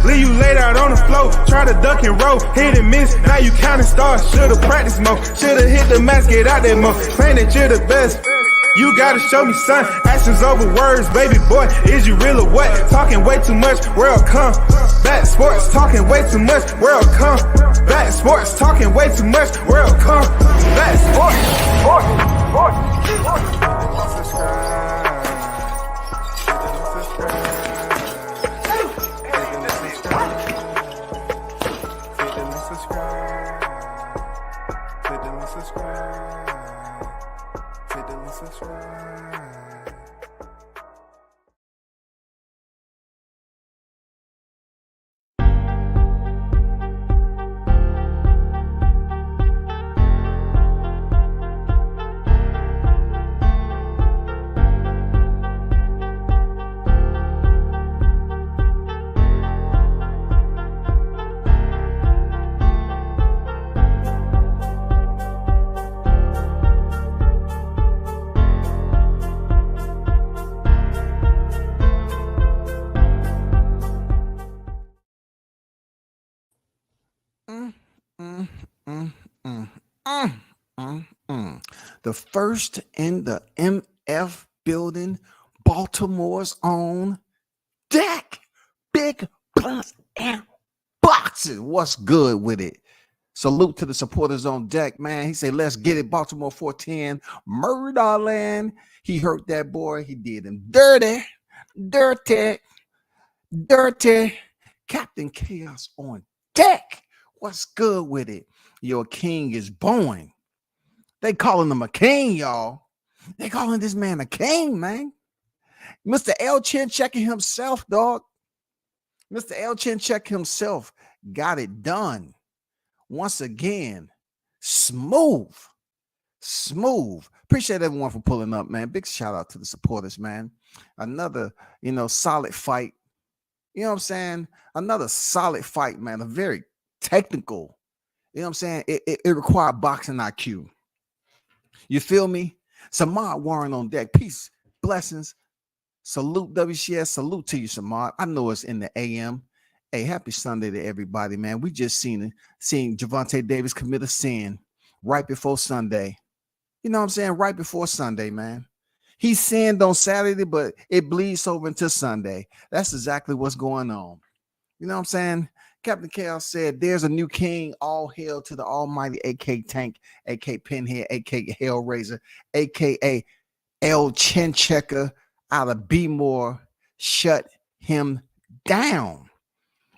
Leave you laid out on the floor, try to duck and roll, hit and miss, now you counting stars. Should've practiced more, should've hit the mask, get out there more. Claim that you're the best. You gotta show me, son. Actions over words, baby boy. Is you real or what? Talking way too much, world come. Back sports, talking way too much, world come. Back sports, talking way too much, world come. Back sports, The first in the MF building, Baltimore's own Deck. Big blunts and boxes. What's good with it? Salute to the supporters on deck, man. He said, let's get it, Baltimore 410. Murderland. He hurt that boy. He did him dirty. Captain Chaos on deck. What's good with it? Your king is born. They calling him a king, y'all. They calling this man a king, man. Mr. L. Chin checking himself, dog. Mr. L. Chin check himself. Got it done. Once again, smooth. Appreciate everyone for pulling up, man. Big shout out to the supporters, man. Another, solid fight. You know what I'm saying? Another solid fight, man. A very technical. You know what I'm saying? It required boxing IQ. You feel me? Samad Warren on deck. Peace, blessings. Salute WCS. Salute to you, Samad. I know it's in the AM. Hey, happy Sunday to everybody, man. We just seen Gervonta Davis commit a sin right before Sunday. You know what I'm saying? Right before Sunday, man. He sinned on Saturday, but it bleeds over into Sunday. That's exactly what's going on. You know what I'm saying? Captain Chaos said, there's a new king. All hail to the almighty, a.k.a. Tank, a.k.a. Pinhead, a.k.a. Hellraiser, a.k.a. El Chin Checker out of B-More. Shut him down.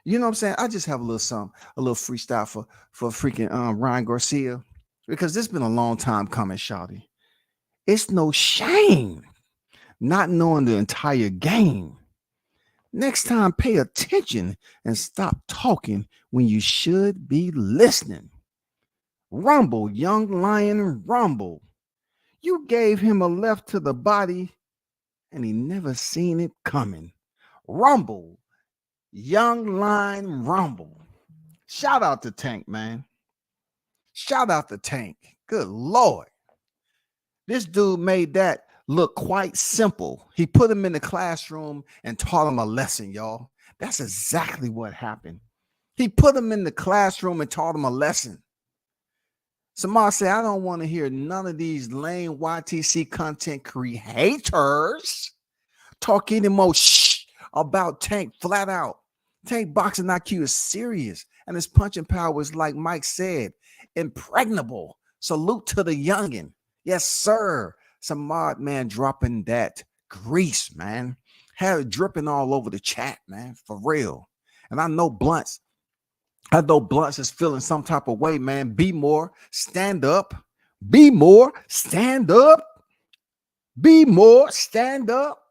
You know what I'm saying? I just have a little freestyle for freaking Ryan Garcia, because this been a long time coming, shawty. It's no shame not knowing the entire game. Next time, pay attention and stop talking when you should be listening. Rumble, young lion, rumble. You gave him a left to the body and he never seen it coming. Rumble, young lion, rumble. Shout out to Tank, man. Shout out to Tank. Good Lord. This dude made that look quite simple. He put him in the classroom and taught him a lesson, y'all. That's exactly what happened. He put him in the classroom and taught him a lesson. Samar said, I don't want to hear none of these lame YTC content creators talk anymore about Tank flat out. Tank boxing IQ is serious, and his punching power is, like Mike said, impregnable. Salute to the youngin'. Yes, sir. Samad, man, dropping that grease, man. Had it dripping all over the chat, man, for real. And I know Blunts is feeling some type of way, man. Be more, stand up. Be more, stand up. Be more, stand up.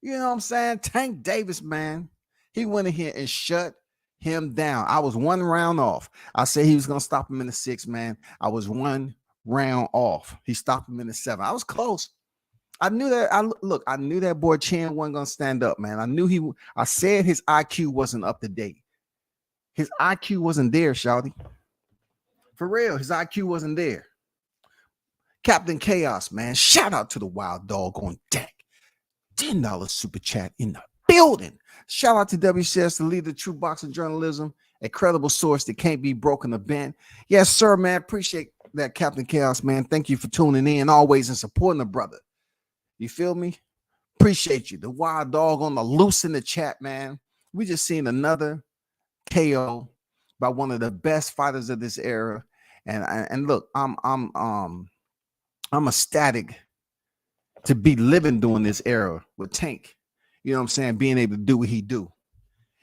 You know what I'm saying? Tank Davis, man. He went in here and shut him down. I was one round off. I said he was going to stop him in the 6th, man. I was one round off. He stopped him in the 7th. I was close. I knew that. I knew that boy Chan wasn't going to stand up, man. I said his IQ wasn't up to date. His IQ wasn't there, shawty. For real, his IQ wasn't there. Captain Chaos, man. Shout out to the wild dog on deck. $10 super chat in the building. Shout out to WCS, the leader of true boxing journalism, a credible source that can't be broken or bent. Yes, sir, man. Appreciate that, Captain Chaos, man. Thank you for tuning in always and supporting the brother. You feel me? Appreciate you. The wild dog on the loose in the chat, man. We just seen another KO by one of the best fighters of this era. And look, I'm ecstatic to be living during this era with Tank. You know what I'm saying? Being able to do what he do.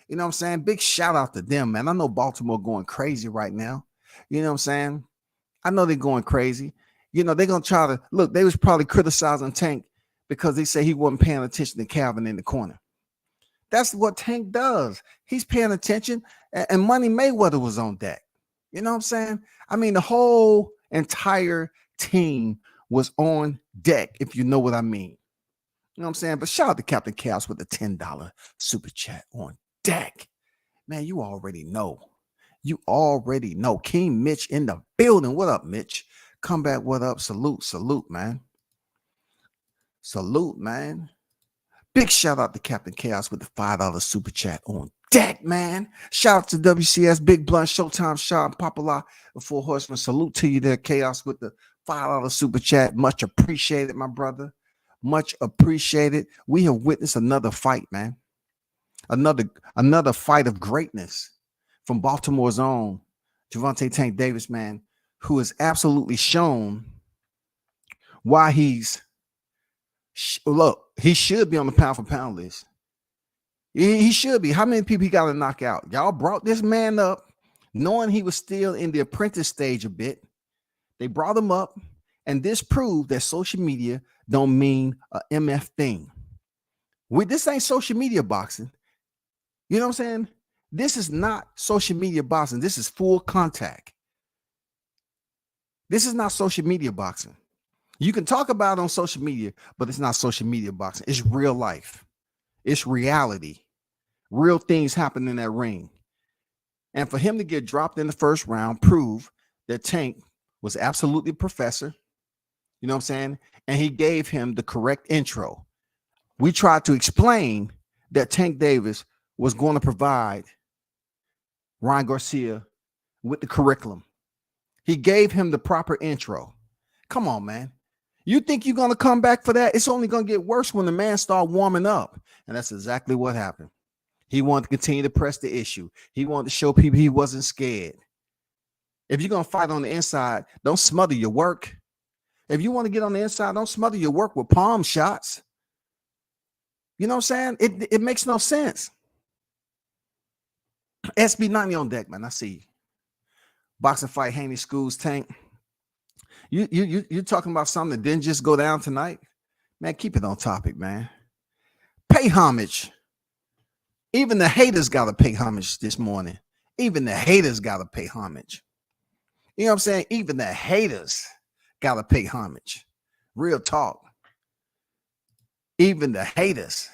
You know what I'm saying? Big shout out to them, man. I know Baltimore going crazy right now. You know what I'm saying? I know they're going crazy. You know, they're going to try to look. They was probably criticizing Tank because they say he wasn't paying attention to Calvin in the corner. That's what Tank does. He's paying attention, and Money Mayweather was on deck. You know what I'm saying? I mean, the whole entire team was on deck, if you know what I mean. You know what I'm saying? But shout out to Captain Chaos with the $10 super chat on deck. Man, you already know. You already know. King Mitch in the building. What up, Mitch? Come back. What up? Salute, man. Salute, man. Big shout out to Captain Chaos with the $5 super chat on deck, man. Shout out to WCS, Big Blunt, Showtime, Sean, Popular, and Four Horsemen. Salute to you there, Chaos, with the $5 super chat. Much appreciated, my brother. Much appreciated. We have witnessed another fight, man. Another fight of greatness from Baltimore's own Gervonta Tank Davis, man, who has absolutely shown why he should be on the pound for pound list. He should be. How many people he got to knock out? Y'all brought this man up knowing he was still in the apprentice stage a bit. They brought him up, and this proved that social media don't mean a MF thing. This ain't social media boxing. You know what I'm saying? This is not social media boxing. This is full contact. This is not social media boxing. You can talk about it on social media, but it's not social media boxing. It's real life. It's reality. Real things happen in that ring. And for him to get dropped in the first round proved that Tank was absolutely a professor. You know what I'm saying? And he gave him the correct intro. We tried to explain that Tank Davis was going to provide Ryan Garcia with the curriculum. He gave him the proper intro. Come on, man. You think you're going to come back for that? It's only going to get worse when the man start warming up. And that's exactly what happened. He wanted to continue to press the issue. He wanted to show people he wasn't scared. If you're going to fight on the inside, don't smother your work. If you want to get on the inside, don't smother your work with palm shots. You know what I'm saying? It makes no sense. SB90 on deck, man. I see you. Boxing fight, Haney Schools, Tank. You're talking about something that didn't just go down tonight? Man, keep it on topic, man. Pay homage. Even the haters got to pay homage this morning. Even the haters got to pay homage. You know what I'm saying? Even the haters got to pay homage. Real talk. Even the haters.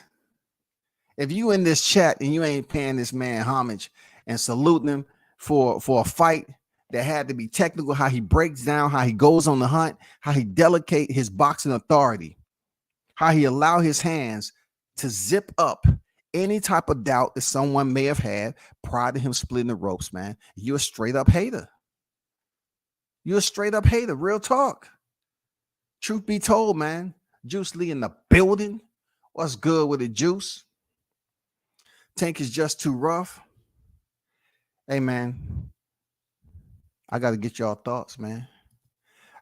If you in this chat and you ain't paying this man homage and saluting him for a fight that had to be technical, how he breaks down, how he goes on the hunt, how he delegate his boxing authority, how he allow his hands to zip up any type of doubt that someone may have had prior to him splitting the ropes, man. You're a straight up hater. You're a straight up hater. Real talk. Truth be told, man. Juice Lee in the building. What's good with it, Juice? Tank is just too rough. Hey, man. I got to get y'all thoughts, man.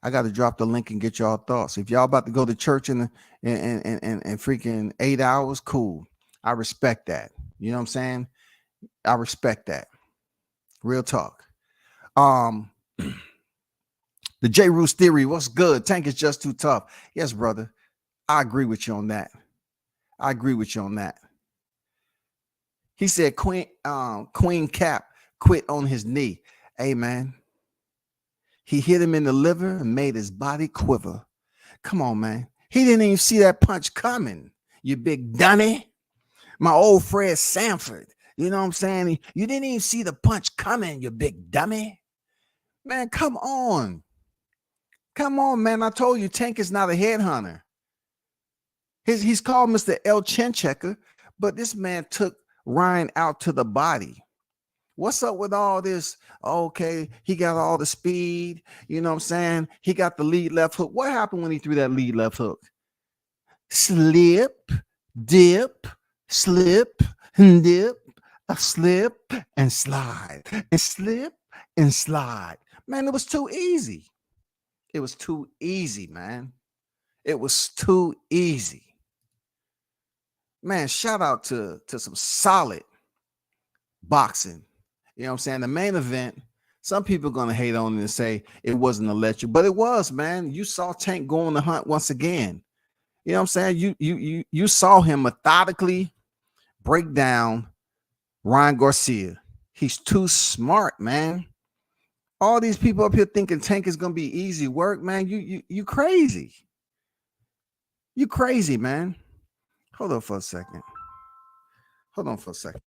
I got to drop the link and get y'all thoughts. If y'all about to go to church in freaking 8 hours, cool. I respect that. You know what I'm saying? I respect that. Real talk. The J. Roos theory, what's good? Tank is just too tough. Yes, brother. I agree with you on that. I agree with you on that. He said Queen Cap quit on his knee. Hey, man. He hit him in the liver and made his body quiver. Come on, man. He didn't even see that punch coming, you big dummy. My old Fred Sanford. You know what I'm saying? You didn't even see the punch coming, you big dummy. Man, come on. Come on, man. I told you Tank is not a headhunter. He's called Mr. El Chin Checker, But this man took Ryan out to the body. What's up with all this? Okay, he got all the speed. You know what I'm saying? He got the lead left hook. What happened when he threw that lead left hook? Slip, dip, slip, dip, a slip and slide, and slip and slide. Man, it was too easy. It was too easy, man. It was too easy. Man, shout out to some solid boxing. You know what I'm saying? The main event, some people are going to hate on it and say it wasn't electric, but it was, man. You saw Tank go on the hunt once again. You know what I'm saying? You saw him methodically break down Ryan Garcia. He's too smart, man. All these people up here thinking Tank is going to be easy work, man. You crazy. You crazy, man. Hold on for a second. Hold on for a second.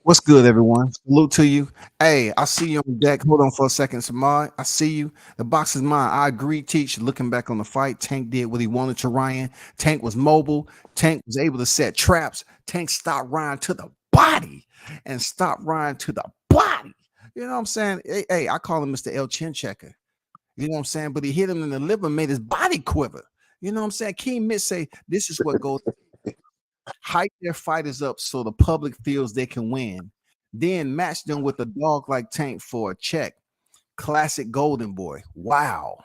What's good, everyone? Salute to you. Hey, I see you on deck. Hold on for a second, Samad. I see you. The box is mine. I agree, Teach. Looking back on the fight, Tank did what he wanted to Ryan. Tank was mobile. Tank was able to set traps. Tank stopped Ryan to the body and stopped Ryan to the body. You know what I'm saying? Hey, I call him Mr. El Chin Checker. You know what I'm saying? But he hit him in the liver, made his body quiver. You know what I'm saying? King Mitch say this is what goes. Hype their fighters up so the public feels they can win. Then match them with a dog like Tank for a check. Classic Golden Boy. Wow.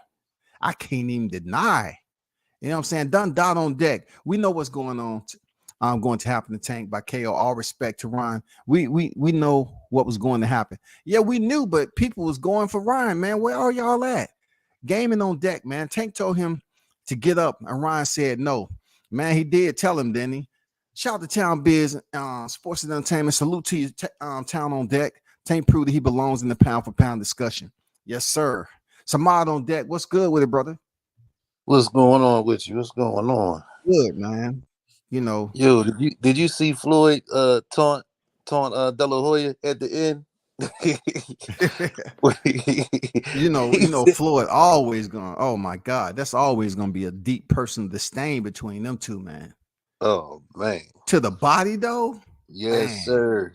I can't even deny. You know what I'm saying? Done dot on deck. We know what's going on. Going to happen to Tank by KO. All respect to Ryan. We know what was going to happen. Yeah, we knew, but people was going for Ryan, man. Where are y'all at? Gaming on deck, man. Tank told him to get up, and Ryan said no. Man, he did tell him, didn't he? Shout out to Town Biz, Sports and Entertainment. Salute to you, Town on deck. Tank proved that he belongs in the pound for pound discussion. Yes, sir. Samad on deck. What's good with it, brother? What's going on with you? What's going on? Good, man. You know, Yo, did you see Floyd taunt De La Hoya at the end? Floyd always gonna. Oh my God, that's always gonna be a deep personal disdain between them two, man. Oh man, to the body though. Yes, man. Sir.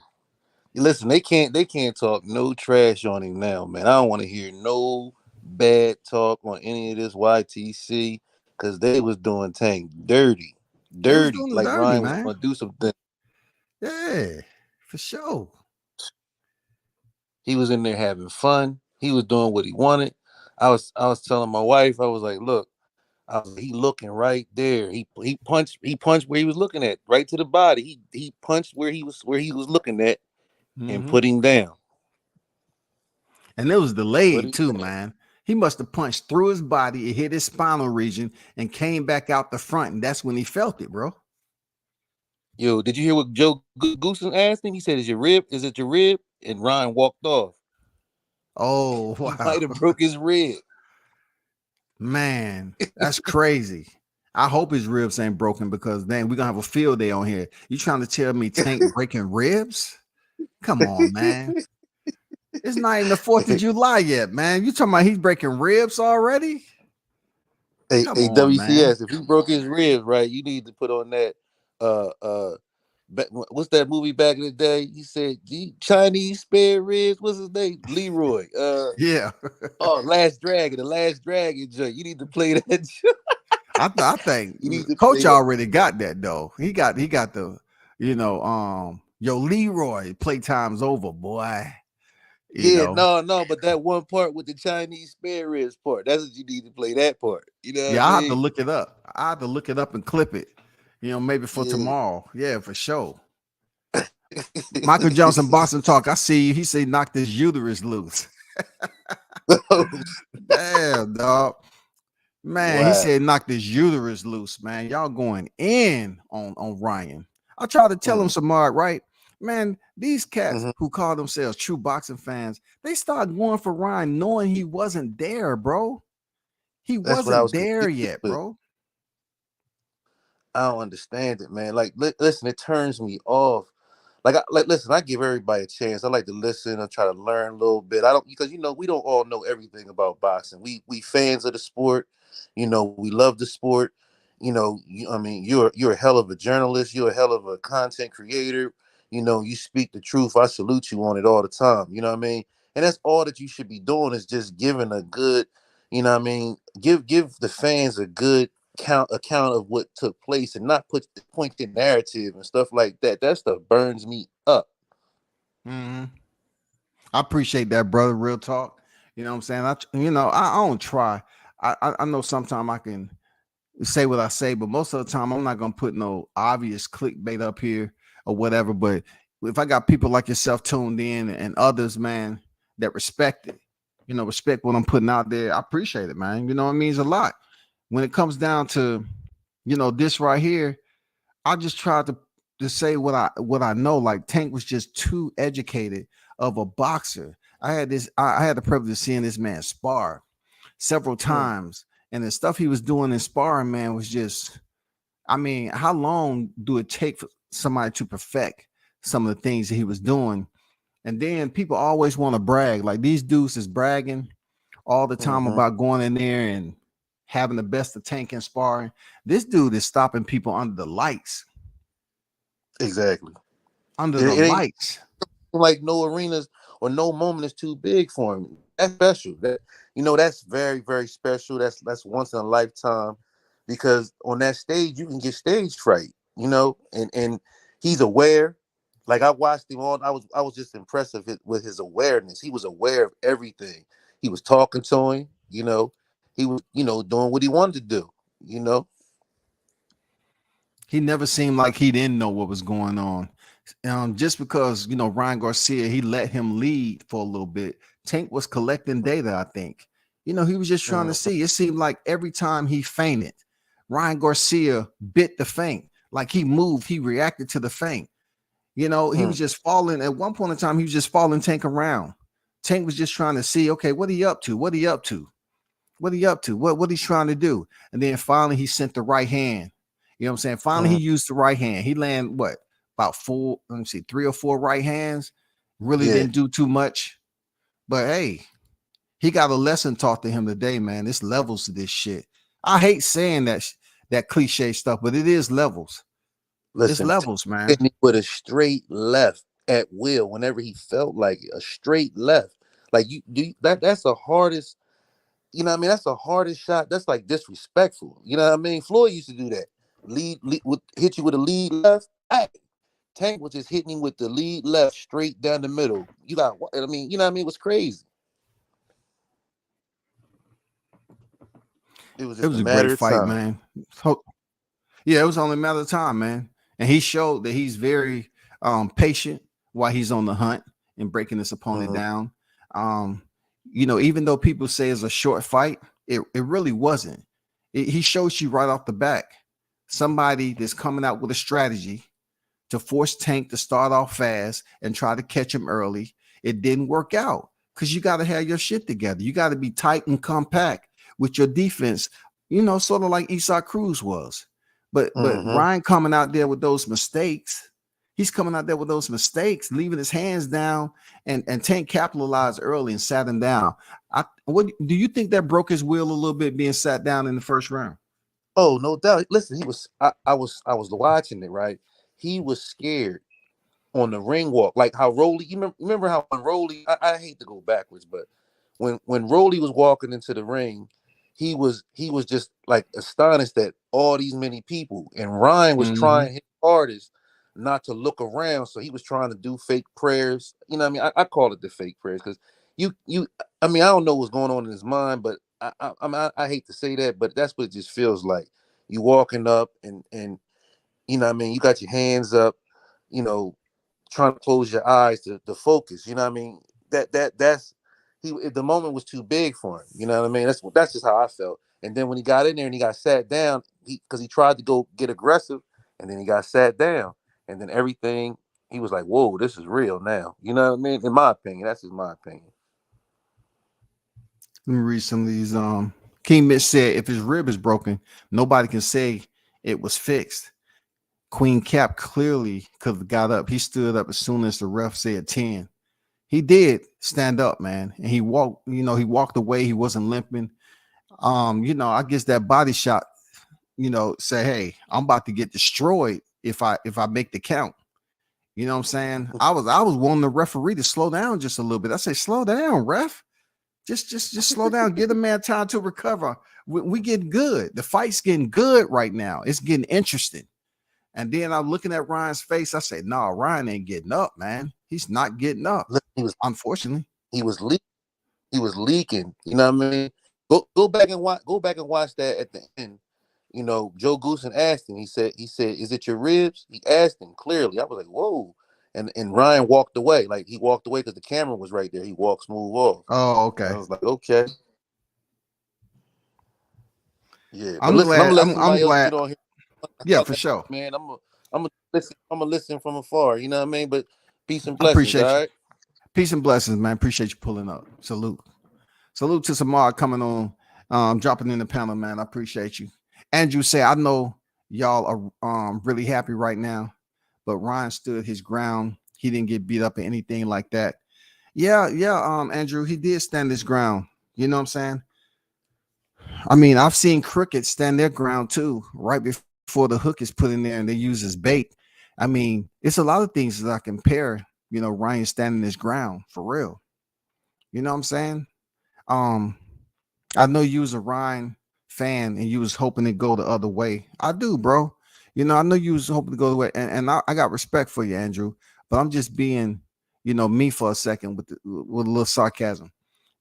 Listen, they can't talk no trash on him now, man. I don't want to hear no bad talk on any of this YTC because they was doing Tank dirty, like dirty, Ryan man. was gonna do something. Yeah, for sure. He was in there having fun. He was doing what he wanted. I was telling my wife, I was like, look, he looking right there. He punched where he was looking at, right to the body. He punched where he was looking at and put him down. And it was delayed too, man. He must have punched through his body, it hit his spinal region, and came back out the front, and that's when he felt it, bro. Yo, did you hear what Joe Goosen asked him? He said, is it your rib?" And Ryan walked off. Oh, He wow. might have broke his rib. Man, that's crazy. I hope his ribs ain't broken because then we're gonna have a field day on here. You trying to tell me Tank breaking ribs? Come on, man. It's not even the 4th of July yet, man. You talking about he's breaking ribs already? Come Hey, on, man. WCS, if he broke his ribs, right, you need to put on that what's that movie back in the day? He said Chinese spare ribs. What's his name? Leroy. Yeah. Last Dragon, the Last Dragon joint. You need to play that. I think You need to coach play that. already got that though. He got the, yo, Leroy, playtime's over, boy. Yeah, no, but that one part with the Chinese spare ribs part, that's what you need to play that part. You know what Yeah, I I have to mean? look it up. I have to look it up and clip it. Maybe for Yeah. tomorrow. Yeah, for sure. Michael Johnson, Boston Talk. I see you. He said knocked his uterus loose. Damn, dog. Man, he Wow. said knocked his uterus loose, man. Y'all going in on Ryan. I tried to tell him, Samard, right? Man, these cats Mm-hmm. who call themselves true boxing fans, they started going for Ryan knowing he wasn't there, bro. He That's what I wasn't was there confused yet, with. bro. I don't understand it, man. Like, listen, it turns me off. Listen, I give everybody a chance. I like to listen and try to learn a little bit. I don't because we don't all know everything about boxing. We fans of the sport. We love the sport. I mean, you're a hell of a journalist. You're a hell of a content creator. You speak the truth. I salute you on it all the time. You know what I mean? And that's all that you should be doing is just giving a good, what I mean, give the fans a good account of what took place and not put the pointed narrative and stuff like that. That stuff burns me up. Mm-hmm. I appreciate that, brother. Real talk. You know what I'm saying? I don't try. I know sometimes I can say what I say, but most of the time I'm not gonna put no obvious clickbait up here or whatever. But if I got people like yourself tuned in and others, man, that respect it, respect what I'm putting out there, I appreciate it, man. It means a lot. When it comes down to, this right here, I just tried to say what I know. Like Tank was just too educated of a boxer. I had the privilege of seeing this man spar several Mm, times, and the stuff he was doing in sparring, man, was just. I mean, how long do it take for somebody to perfect some of the things that he was doing? And then people always want to brag, like these dudes is bragging all the time mm-hmm. about going in there and having the best of Tank and sparring. This dude is stopping people under the lights. Exactly. Under the It ain't lights. like no arenas or no moment is too big for him. That's special. That's very, very special. That's once in a lifetime because on that stage you can get stage fright, and he's aware. Like I watched him on, I was just impressed with his awareness. He was aware of everything. He was talking to him, he was, doing what he wanted to do, you know. He never seemed like he didn't know what was going on. Just because Ryan Garcia, he let him lead for a little bit. Tank was collecting data, I think. He was just trying to Mhm. see. It seemed like every time he feinted, Ryan Garcia bit the feint. Like he moved, he reacted to the feint. He was Mm. just falling. At one point in time, he was just following Tank around. Tank was just trying to see, okay, what are he up to? What are he up to? What are he up to? What he's trying to do? And then finally he sent the right hand. You know what I'm saying? Finally, he Mhm. used the right hand. He landed what about four, let me see, 3 or 4 right hands. Really Yeah. didn't do too much. But hey, he got a lesson taught to him today, man. It's levels to this shit. I hate saying that cliche stuff, but it is levels. It's Listen, levels, man. hit me with a straight left at will whenever he felt like it, a straight left. Like that's the hardest, that's the hardest shot. That's like disrespectful. You know what I mean? Floyd used to do that. Hit you with a lead left. Hey, Tank was just hitting him with the lead left straight down the middle. You know what I mean? It was crazy. It was It just a was a great matter of fight, time. man. Yeah, it was only a matter of time, man. And he showed that he's very patient while he's on the hunt and breaking his opponent Mhm. down. Um, even though people say it's a short fight, it really wasn't. He shows you right off the back somebody that's coming out with a strategy, to force Tank to start off fast and try to catch him early. It didn't work out because you got to have your shit together. You got to be tight and compact with your defense, sort of like Isak Cruz was. But Ryan coming out there with those mistakes, he's coming out there with those mistakes, leaving his hands down, and Tank capitalized early and sat him down. What do you think that broke his will a little bit being sat down in the first round? Oh, no doubt. Listen, he was. I was watching it. Right, he was scared on the ring walk, like how Rolly. You remember how when Rolly? I hate to go backwards, but when Rolly was walking into the ring, he was just like astonished at all these many people, and Ryan was Mm-hmm. trying his hardest not to look around, so he was trying to do fake prayers. You know what I mean? I call it the fake prayers because you. I mean, I don't know what's going on in his mind, but I hate to say that, but that's what it just feels like. You walking up and you know what I mean, you got your hands up, you know, trying to close your eyes to focus. You know what I mean? That's the moment was too big for him. You know what I mean? That's just how I felt. And then when he got in there and he got sat down, because he tried to go get aggressive, and then he got sat down, and then everything he was like, "Whoa, this is real now." You know what I mean? In my opinion, that's just my opinion. Let me read some of these. King Mitch said, if his rib is broken, nobody can say it was fixed. Queen Cap clearly could have got up. He stood up as soon as the ref said 10. He did stand up, man, and he walked. He walked away. He wasn't limping. I guess that body shot. Say, hey, I'm about to get destroyed if I make the count. You know what I'm saying? I was wanting the referee to slow down just a little bit. I say, slow down, ref. Just slow down. Give the man time to recover. We getting good. The fight's getting good right now. It's getting interesting. And then I'm looking at Ryan's face. I say, no, Ryan ain't getting up, man. He's not getting up. Unfortunately. He was leaking. He was leaking. You know what I mean? Go back and watch. Go back and watch that at the end. You know, Joe Goosen asked him. He said, "Is it your ribs?" He asked him clearly. I was like, "Whoa!" And Ryan walked away. Like he walked away because the camera was right there. He walked smooth off. Oh, And okay. I was like, "Okay, yeah." But I'm listen, I'm glad. gonna let I'm somebody else glad. get on here. Yeah, for sure. Man, I'm gonna listen. I'm gonna listen from afar. You know what I mean? But peace and I blessings. All appreciate you. right. Peace and blessings, man. Appreciate you pulling up. Salute. Salute to Samar coming on, dropping in the panel, man. I appreciate you. Andrew say, I know y'all are really happy right now, but Ryan stood his ground. He didn't get beat up or anything like that. Yeah, Andrew, he did stand his ground. You know what I'm saying? I mean, I've seen crickets stand their ground too, right before the hook is put in there and they use as bait. I mean, it's a lot of things that I compare, Ryan standing his ground for real. You know what I'm saying? Um, I know you was a Ryan fan and you was hoping to go the other way. I do, bro. I know you was hoping to go the way, and I got respect for you, Andrew. But I'm just being, me for a second with a little sarcasm.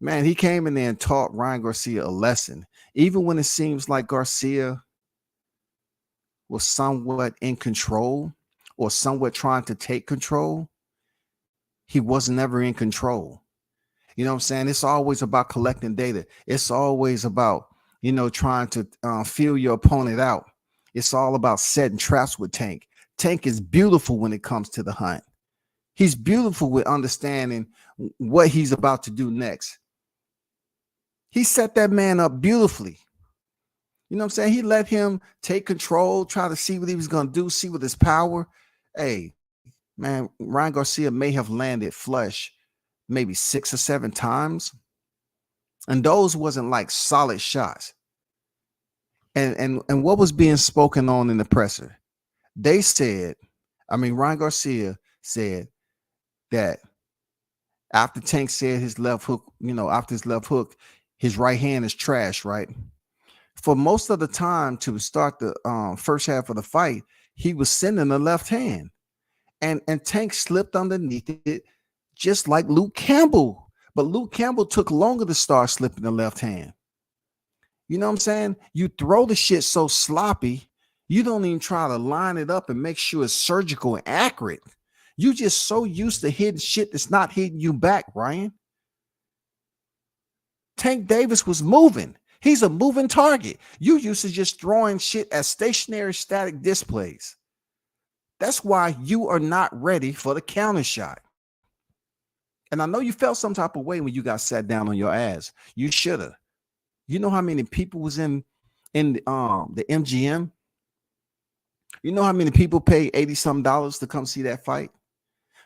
Man, he came in there and taught Ryan Garcia a lesson. Even when it seems like Garcia was somewhat in control or somewhat trying to take control, he was never in control. You know what I'm saying? It's always about collecting data. It's always about, trying to feel your opponent out. It's all about setting traps with Tank. Tank is beautiful when it comes to the hunt. He's beautiful with understanding what he's about to do next. He set that man up beautifully. You know what I'm saying? He let him take control, try to see what he was going to do, see with his power. Hey, man, Ryan Garcia may have landed flush maybe 6 or 7 times. And those wasn't like solid shots. And what was being spoken on in the presser? They said, Ryan Garcia said that after Tank said his left hook, after his left hook, his right hand is trash, right? For most of the time to start the first half of the fight, he was sending the left hand. And Tank slipped underneath it, just like Luke Campbell. But Luke Campbell took longer to start slipping the left hand. You know what I'm saying? You throw the shit so sloppy, you don't even try to line it up and make sure it's surgical and accurate. You just so used to hitting shit that's not hitting you back, Ryan. Tank Davis was moving. He's a moving target. You used to just throwing shit at stationary static displays. That's why you are not ready for the counter shot. And I know you felt some type of way when you got sat down on your ass. You should have. You know how many people was in the MGM? You know how many people paid 80 some dollars to come see that fight?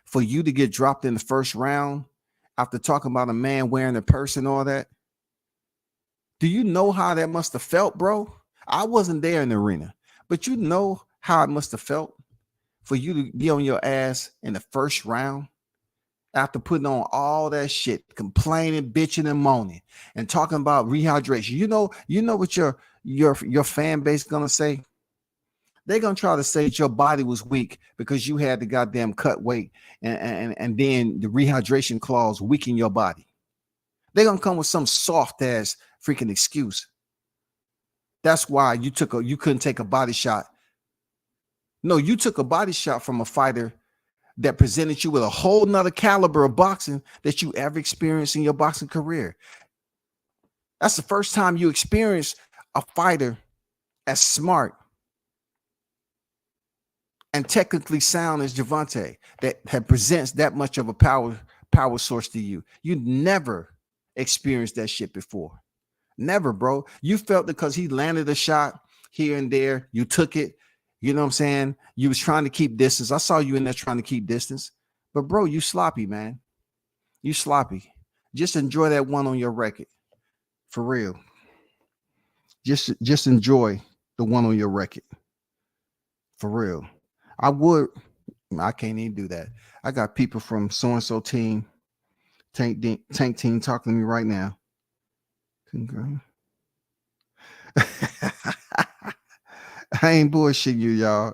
For you to get dropped in the first round after talking about a man wearing a purse and all that? Do you know how that must have felt, bro? I wasn't there in the arena, but you know how it must have felt for you to be on your ass in the first round after putting on all that shit, complaining, bitching, and moaning, and talking about rehydration. You know what your fan base gonna say? They're gonna try to say that your body was weak because you had the goddamn cut weight, and then the rehydration clause weaken your body. They're gonna come with some soft ass freaking excuse. That's why you couldn't take a body shot. No, you took a body shot from a fighter that presented you with a whole nother caliber of boxing that you ever experienced in your boxing career. That's the first time you experienced a fighter as smart and technically sound as Gervonta that presents that much of a power source to you. You never experienced that shit before. Never, bro. You felt because he landed a shot here and there, you took it. You know what I'm saying? You was trying to keep distance. I saw you in there trying to keep distance. But bro, you sloppy, man. You sloppy. Just enjoy that one on your record. For real. Just enjoy the one on your record. For real. I can't even do that. I got people from so-and-so team, tank team talking to me right now. I ain't bullshitting you, y'all.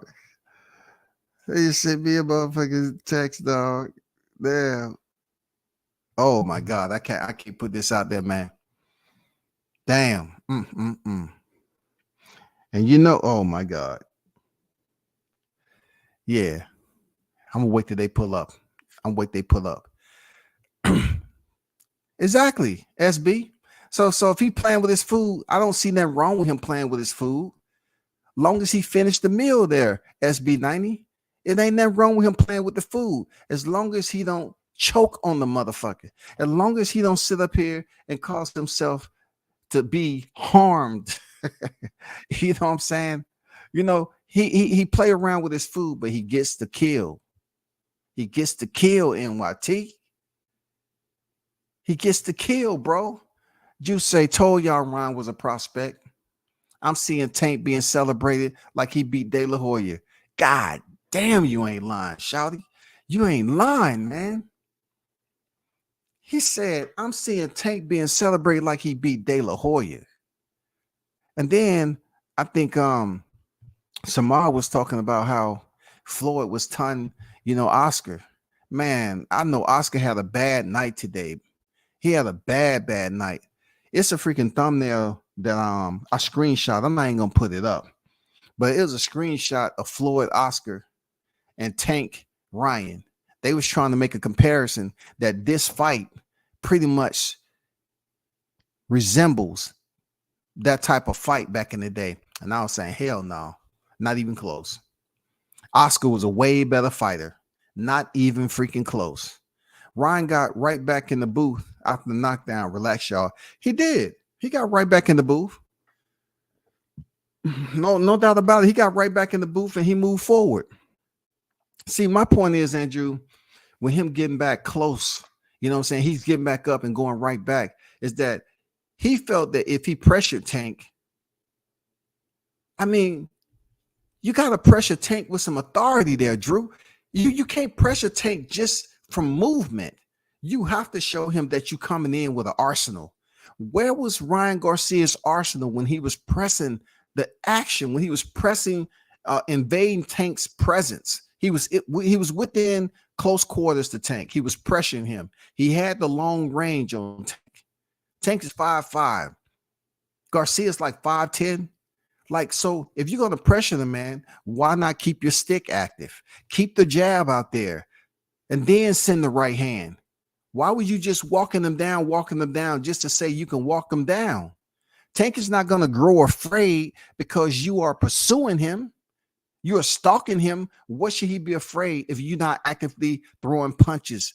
They just sent me a motherfucking text, dog. Damn. Oh my God. I can't put this out there, man. Damn. And you know, oh my God. Yeah. I'm gonna wait till they pull up. Exactly, SB. So if he playing with his food, I don't see nothing wrong with him playing with his food. Long as he finished the meal there, SB90. It ain't nothing wrong with him playing with the food. As long as he don't choke on the motherfucker. As long as he don't sit up here and cause himself to be harmed. You know what I'm saying? You know, he play around with his food, but he gets the kill. He gets the kill, NYT. He gets the kill, bro. Juice say told y'all Ryan was a prospect. I'm seeing Tank being celebrated like he beat De La Hoya. God damn, you ain't lying, Shouty. You ain't lying, man. He said, I'm seeing Tank being celebrated like he beat De La Hoya. And then I think Samar was talking about how Floyd was taunting, Oscar. Man, I know Oscar had a bad night today. He had a bad night. It's a freaking thumbnail that I screenshot. I'm not even gonna put it up, but it was a screenshot of Floyd Oscar and Tank Ryan. They was trying to make a comparison that this fight pretty much resembles that type of fight back in the day. And I was saying, hell no, not even close. Oscar was a way better fighter. Not even freaking close. Ryan got right back in the booth after the knockdown. Relax, y'all. He did. He got right back in the booth. No doubt about it. He got right back in the booth and he moved forward. See, my point is, Andrew, with him getting back close, you know what I'm saying? He's getting back up and going right back. Is that he felt that if he pressured Tank, I mean, you got to pressure Tank with some authority there, Drew. You can't pressure Tank just from movement. You have to show him that you coming in with an arsenal. Where was Ryan Garcia's arsenal when he was pressing the action, when he was pressing, invading Tank's presence? He was within close quarters to Tank. He was pressuring him. He had the long range on Tank. Tank is 5'5". Garcia's like 5'10". Like, so if you're going to pressure the man, why not keep your stick active? Keep the jab out there and then send the right hand. Why would you just walking them down just to say you can walk them down? Tank is not going to grow afraid because you are pursuing him. You are stalking him. What should he be afraid if you're not actively throwing punches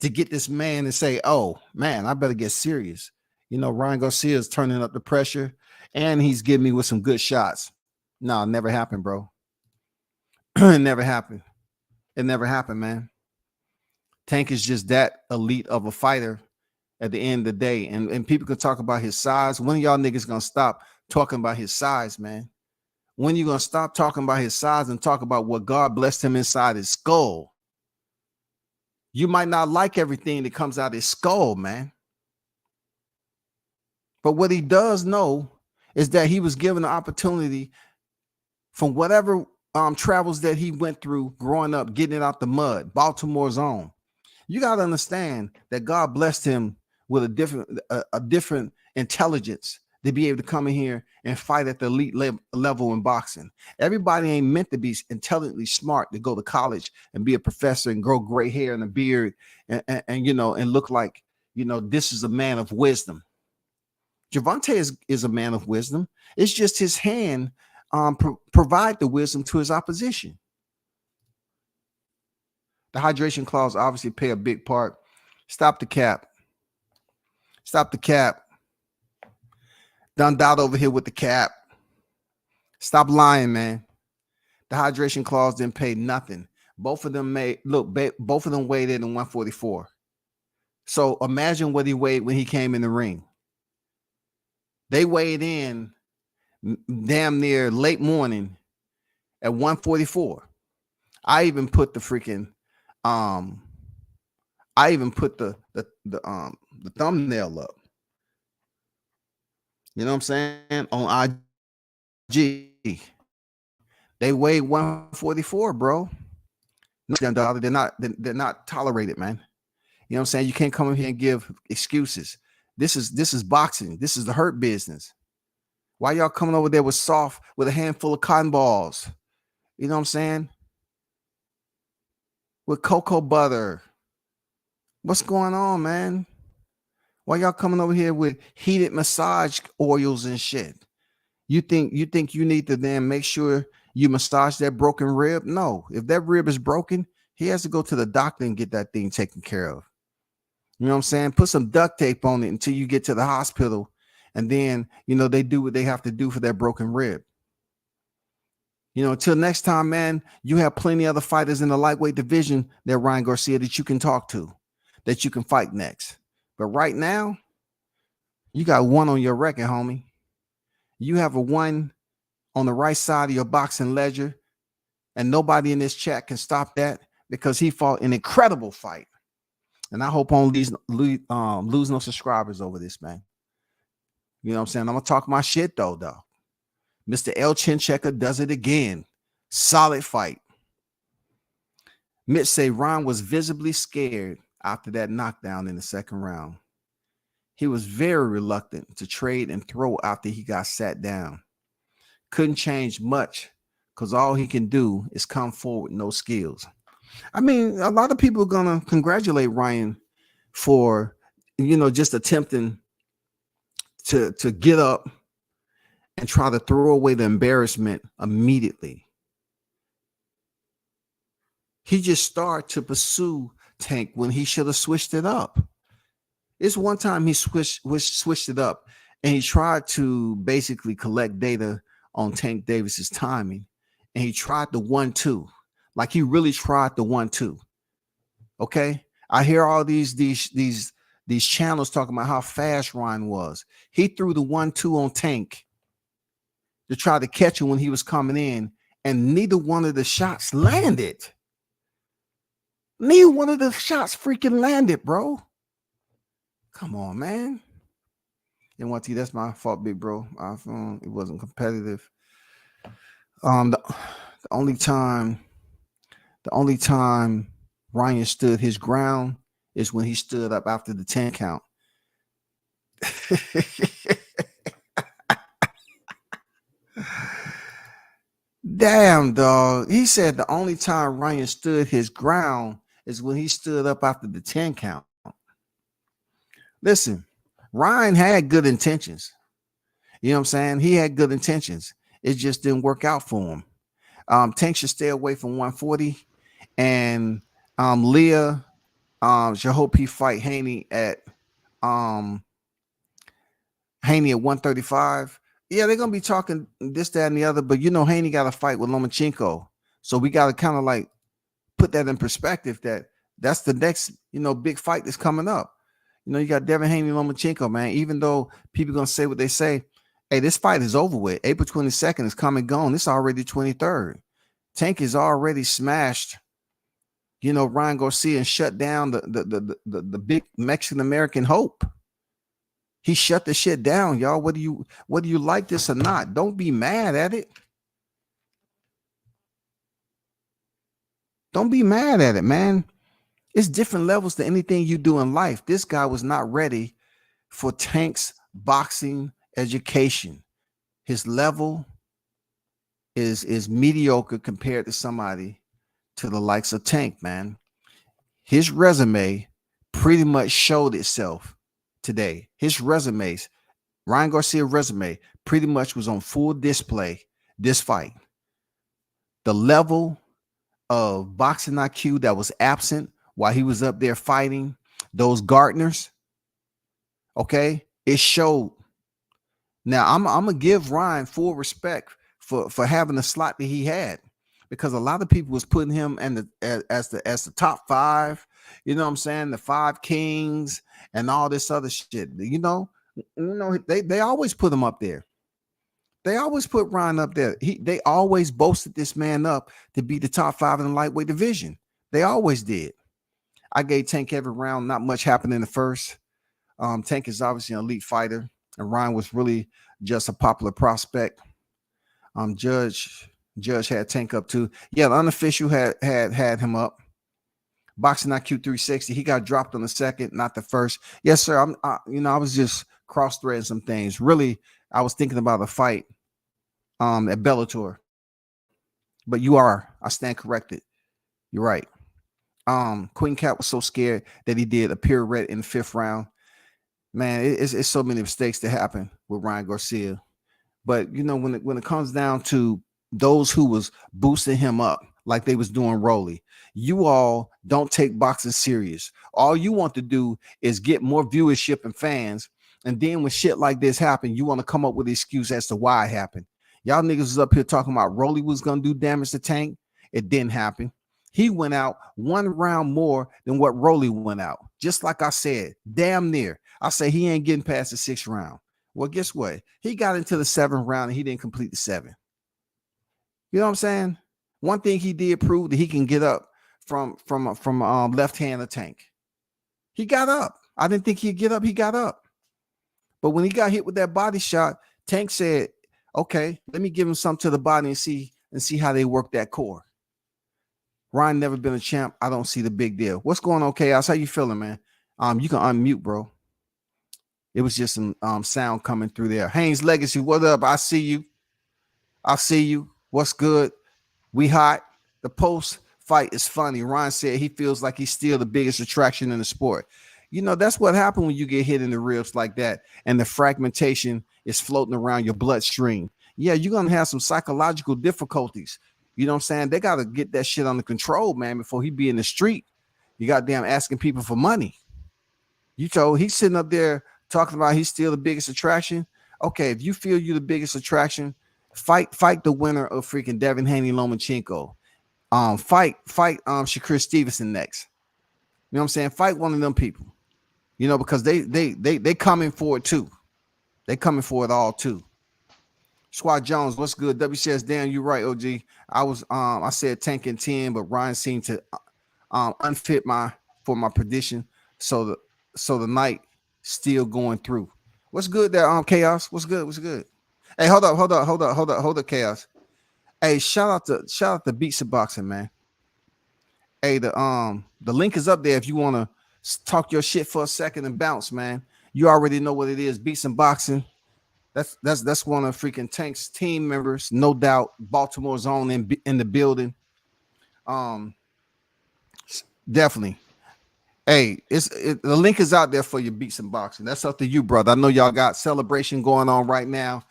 to get this man to say, oh, man, I better get serious? You know, Ryan Garcia is turning up the pressure and he's getting me with some good shots. No, it never happened, bro. It never happened. It never happened, man. Tank is just that elite of a fighter at the end of the day. And people can talk about his size. When y'all niggas gonna stop talking about his size, man? When you gonna stop talking about his size and talk about what God blessed him inside his skull? You might not like everything that comes out of his skull, man. But what he does know is that he was given the opportunity from whatever travels that he went through growing up, getting it out the mud, Baltimore's own. You got to understand that God blessed him with a different intelligence to be able to come in here and fight at the elite level in boxing. Everybody ain't meant to be intelligently smart to go to college and be a professor and grow gray hair and a beard and you know, and look like, you know, this is a man of wisdom. Gervonta is a man of wisdom. It's just his hand provide the wisdom to his opposition. The hydration clause obviously play a big part. Stop the cap. Stop the cap. Done doubt over here with the cap. Stop lying, man. The hydration clause didn't pay nothing. Both of them both of them weighed in 144. So imagine what he weighed when he came in the ring. They weighed in damn near late morning at 144. I even put the freaking the thumbnail up. You know what I'm saying? On IG. They weigh 144, bro. They're not tolerated, man. You know what I'm saying? You can't come in here and give excuses. This is boxing. This is the hurt business. Why y'all coming over there with a handful of cotton balls? You know what I'm saying? With cocoa butter. What's going on, man? Why y'all coming over here with heated massage oils and shit? You think you need to then make sure you massage that broken rib? No, if that rib is broken, he has to go to the doctor and get that thing taken care of. You know what I'm saying? Put some duct tape on it until you get to the hospital. And then, you know, they do what they have to do for that broken rib. You know, until next time, man, you have plenty of other fighters in the lightweight division there, Ryan Garcia, that you can talk to, that you can fight next. But right now, you got one on your record, homie. You have a one on the right side of your boxing ledger, and nobody in this chat can stop that because he fought an incredible fight. And I hope I don't lose no subscribers over this, man. You know what I'm saying? I'm going to talk my shit, though. Mr. El CHECKA does it again. Solid fight. Mitch say Ryan was visibly scared after that knockdown in the second round. He was very reluctant to trade and throw after he got sat down. Couldn't change much because all he can do is come forward with no skills. I mean, a lot of people are going to congratulate Ryan for, you know, just attempting to get up and try to throw away the embarrassment immediately. He just started to pursue Tank when he should have switched it up. It's one time he switched it up and he tried to basically collect data on Tank Davis's timing, and he tried the 1-2. Like he really tried the 1-2. Okay, I hear all these channels talking about how fast Ryan was. He threw the 1-2 on Tank to try to catch him when he was coming in, and neither one of the shots landed. Neither one of the shots freaking landed, bro. Come on, man. And one T, that's my fault, big bro. It wasn't competitive. The only time Ryan stood his ground is when he stood up after the 10 count. Damn, dog. He said the only time Ryan stood his ground is when he stood up after the 10 count. Listen, Ryan had good intentions. You know what I'm saying? He had good intentions. It just didn't work out for him. Tank should stay away from 140. And Leah, should hope he fight um Haney at 135. Yeah, they're gonna be talking this, that, and the other, but Haney got to fight with Lomachenko. So we got to kind of like put that in perspective that that's the next, big fight that's coming up. You got Devin Haney and Lomachenko, man. Even though people gonna say what they say, hey, this fight is over with. April 22nd is come and gone. It's already 23rd. Tank is already smashed, Ryan Garcia, and shut down the big Mexican American hope. He shut the shit down, y'all. Whether you like this or not, don't be mad at it. Don't be mad at it, man. It's different levels to anything you do in life. This guy was not ready for Tank's boxing education. His level is mediocre compared to somebody to the likes of Tank, man. His resume pretty much showed itself today. His resumes, Ryan Garcia's resume, pretty much was on full display this fight. The level of boxing IQ that was absent while he was up there fighting those Gardners, okay, it showed. Now I'm gonna give Ryan full respect for having the slot that he had, because a lot of people was putting him as the top 5, you know what I'm saying, the 5 kings and all this other shit. They always put him up there. They always put Ryan up there. They always boasted this man up to be the top 5 in the lightweight division. They always did. I gave Tank every round. Not much happened in the first. Tank is obviously an elite fighter, and Ryan was really just a popular prospect. Judge had Tank up too. Yeah, the unofficial had him up. Boxing IQ 360. He got dropped on the second, not the first. Yes, sir. I was just cross-threading some things. Really, I was thinking about a fight at Bellator. But I stand corrected. You're right. Queen Cat was so scared that he did a pirouette in the 5th round. Man, it's so many mistakes that happen with Ryan Garcia. But when it comes down to those who was boosting him up like they was doing Rolly, you all don't take boxing serious. All you want to do is get more viewership and fans. And then when shit like this happen, you want to come up with an excuse as to why it happened. Y'all niggas was up here talking about Rolly was going to do damage to Tank. It didn't happen. He went out 1 round more than what Rolly went out. Just like I said, damn near. I say he ain't getting past the 6th round. Well, guess what? He got into the 7th round and he didn't complete the 7. You know what I'm saying? One thing he did prove that he can get up from left hand of Tank. He got up. I didn't think he'd get up. He got up. But when he got hit with that body shot, Tank said, okay, let me give him something to the body and see how they work that core. Ryan never been a champ. I don't see the big deal. What's going on, Chaos? How you feeling, man? You can unmute, bro. It was just some sound coming through there. Haynes Legacy, what up? I see you. What's good? We hot. The post fight is funny. Ryan said he feels like he's still the biggest attraction in the sport. That's what happened when you get hit in the ribs like that and the fragmentation is floating around your bloodstream. Yeah, you're going to have some psychological difficulties. You know what I'm saying? They got to get that shit under control, man, before he be in the street. You goddamn asking people for money. He's sitting up there talking about he's still the biggest attraction. Okay, if you feel you're the biggest attraction, fight the winner of freaking Devin Haney Lomachenko. Fight Shakur Stevenson next. You know what I'm saying? Fight one of them people. Because they coming for it too. They coming for it all too. Squad Jones, what's good? WCS, damn, you right, OG. I said Tank and 10, but Ryan seemed to unfit for my prediction. So the night still going through. What's good there, Chaos? What's good? Hey, hold up, Chaos. Hey, shout out to Beats of Boxing, man. Hey, the link is up there if you want to talk your shit for a second and bounce, man. You already know what it is. Beats and Boxing. That's one of freaking Tank's team members, no doubt. Baltimore's own in the building. Definitely. Hey, the link is out there for your Beats and Boxing. That's up to you, brother. I know y'all got celebration going on right now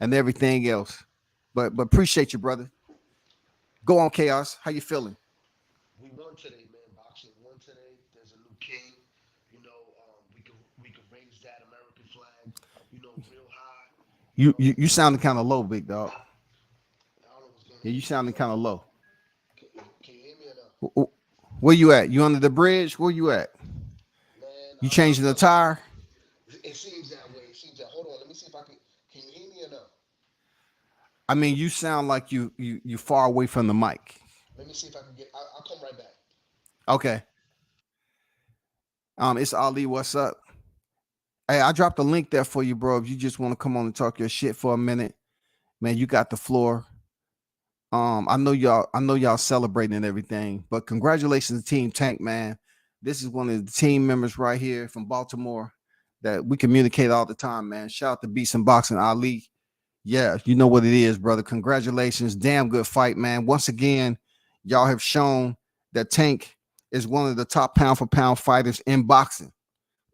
and everything else, but appreciate you, brother. Go on, Chaos. How you feeling? We won today, man. Boxing won today. There's a new king. We could raise that American flag, real high. You sounding kind of low, big dog. I don't know what's going Yeah, on you with my sounding kind phone. of low. Can you hear me or no? Where you at? You under the bridge? Where you at? Man, You changing the look, tire? it seems that way. It seems that. Hold on, let me see if I can. Can you hear me or no? I mean, you sound like you far away from the mic. Let me see if I can get. I'll come right back. Okay. It's Ali. What's up? Hey, I dropped a link there for you, bro. If you just want to come on and talk your shit for a minute, man, you got the floor. I know y'all celebrating and everything, but congratulations to Team Tank, man. This is one of the team members right here from Baltimore that we communicate all the time, man. Shout out to Beats and Boxing Ali. Yeah, you know what it is, brother. Congratulations. Damn good fight, man. Once again, y'all have shown that Tank is one of the top pound for pound fighters in boxing.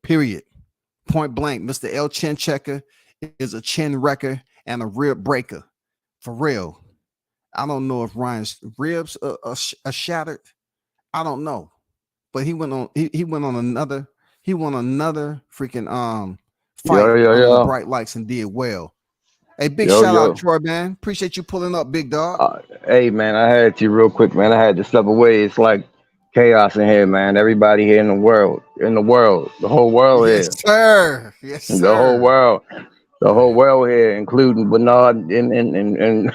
Period. Point blank. Mr. El Chin Checker is a chin wrecker and a rib breaker. For real. I don't know if Ryan's ribs are shattered. I don't know. But he went on another freaking Yo, fight yo, under the yo, bright lights and did well. Hey, big yo, shout out, yo. Troy, man. Appreciate you pulling up, big dog. Hey, man, I had to real quick, man. I had to step away. It's like chaos in here, man. Everybody here in the world, the whole world Yes, here, sir. Yes, the whole sir. world, the whole world here, including Bernard and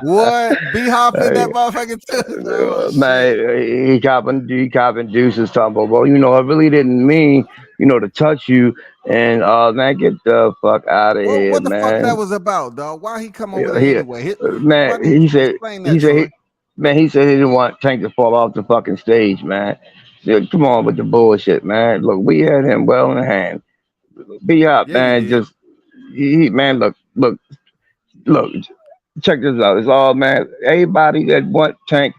What? B Hop in that motherfucker too. Oh shit. man, he copping deuces talking about, well, I really didn't mean, to touch you. And man, get the fuck out of here, What the fuck that man. was about, dog? Why he come over there He, anyway? man, Why did he said explain he that, said Troy? he, man, he said he didn't want Tank to fall off the fucking stage, man. Yeah, come on with the bullshit, man. Look, we had him well in hand. Be up, Yeah, you man. did. Just man, look. Check this out. It's all, man. Everybody that want Tank,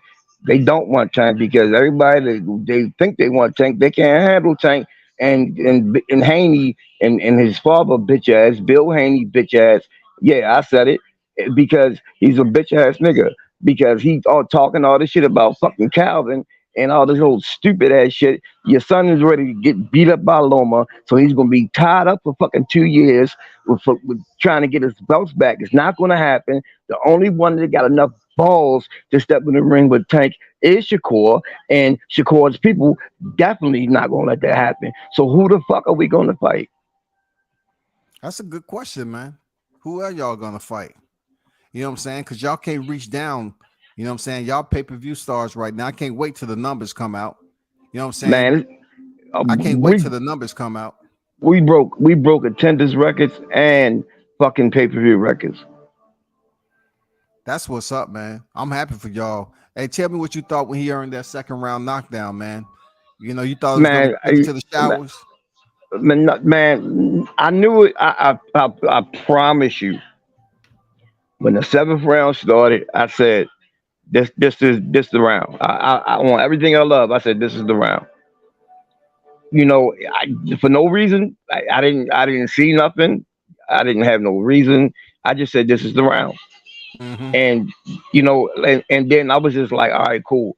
they don't want Tank because everybody that they think they want Tank, they can't handle Tank. And Haney and his father bitch ass, Bill Haney bitch ass. Yeah, I said it because he's a bitch ass nigga because he all talking all this shit about fucking Calvin and all this old stupid ass shit. Your son is ready to get beat up by Loma, so he's gonna be tied up for fucking 2 years with trying to get his belts back. It's not gonna happen. The only one that got enough balls to step in the ring with Tank is Shakur, and Shakur's people definitely not gonna let that happen. So who the fuck are we gonna fight? That's a good question, man. Who are y'all gonna fight? You know what I'm saying? Because y'all can't reach down. You know what I'm saying? Y'all pay-per-view stars right now. I can't wait till the numbers come out. You know what I'm saying? Man, I can't wait we till the numbers come out. we broke attendance records and fucking pay per view records. That's what's up, man. I'm happy for y'all. Hey, tell me what you thought when he earned that second round knockdown, man. You know, you thought it was gonna be Man, quick to the showers. man, I knew it. I promise you, when the seventh round started, I said this the round. I want everything I love. I said this is the round. For no reason. I didn't see nothing. I didn't have no reason. I just said this is the round. Mm-hmm. And then I was just like, all right, cool.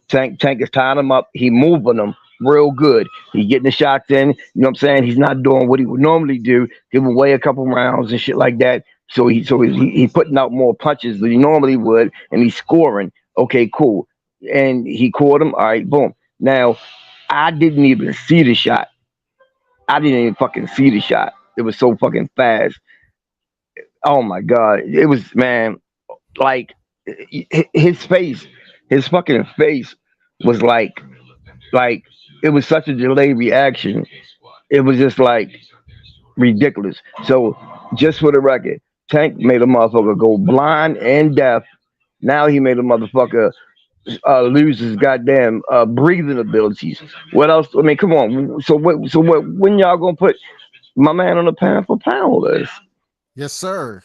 Tank is tying him up. He moving them real good. He getting the shots in. You know what I'm saying? He's not doing what he would normally do, give away a couple rounds and shit like that. So he putting out more punches than he normally would, and he's scoring. Okay, cool. And he caught him. All right, boom. Now I didn't even see the shot. I didn't even fucking see the shot. It was so fucking fast. Oh my god, it was, man. Like his face, his fucking face was like it was such a delayed reaction. It was just like ridiculous. So just for the record, Tank made a motherfucker go blind and deaf. Now he made a motherfucker lose his goddamn breathing abilities. What else? I mean, come on. So what? So what? When y'all gonna put my man on the pound for pound list? Yes, sir.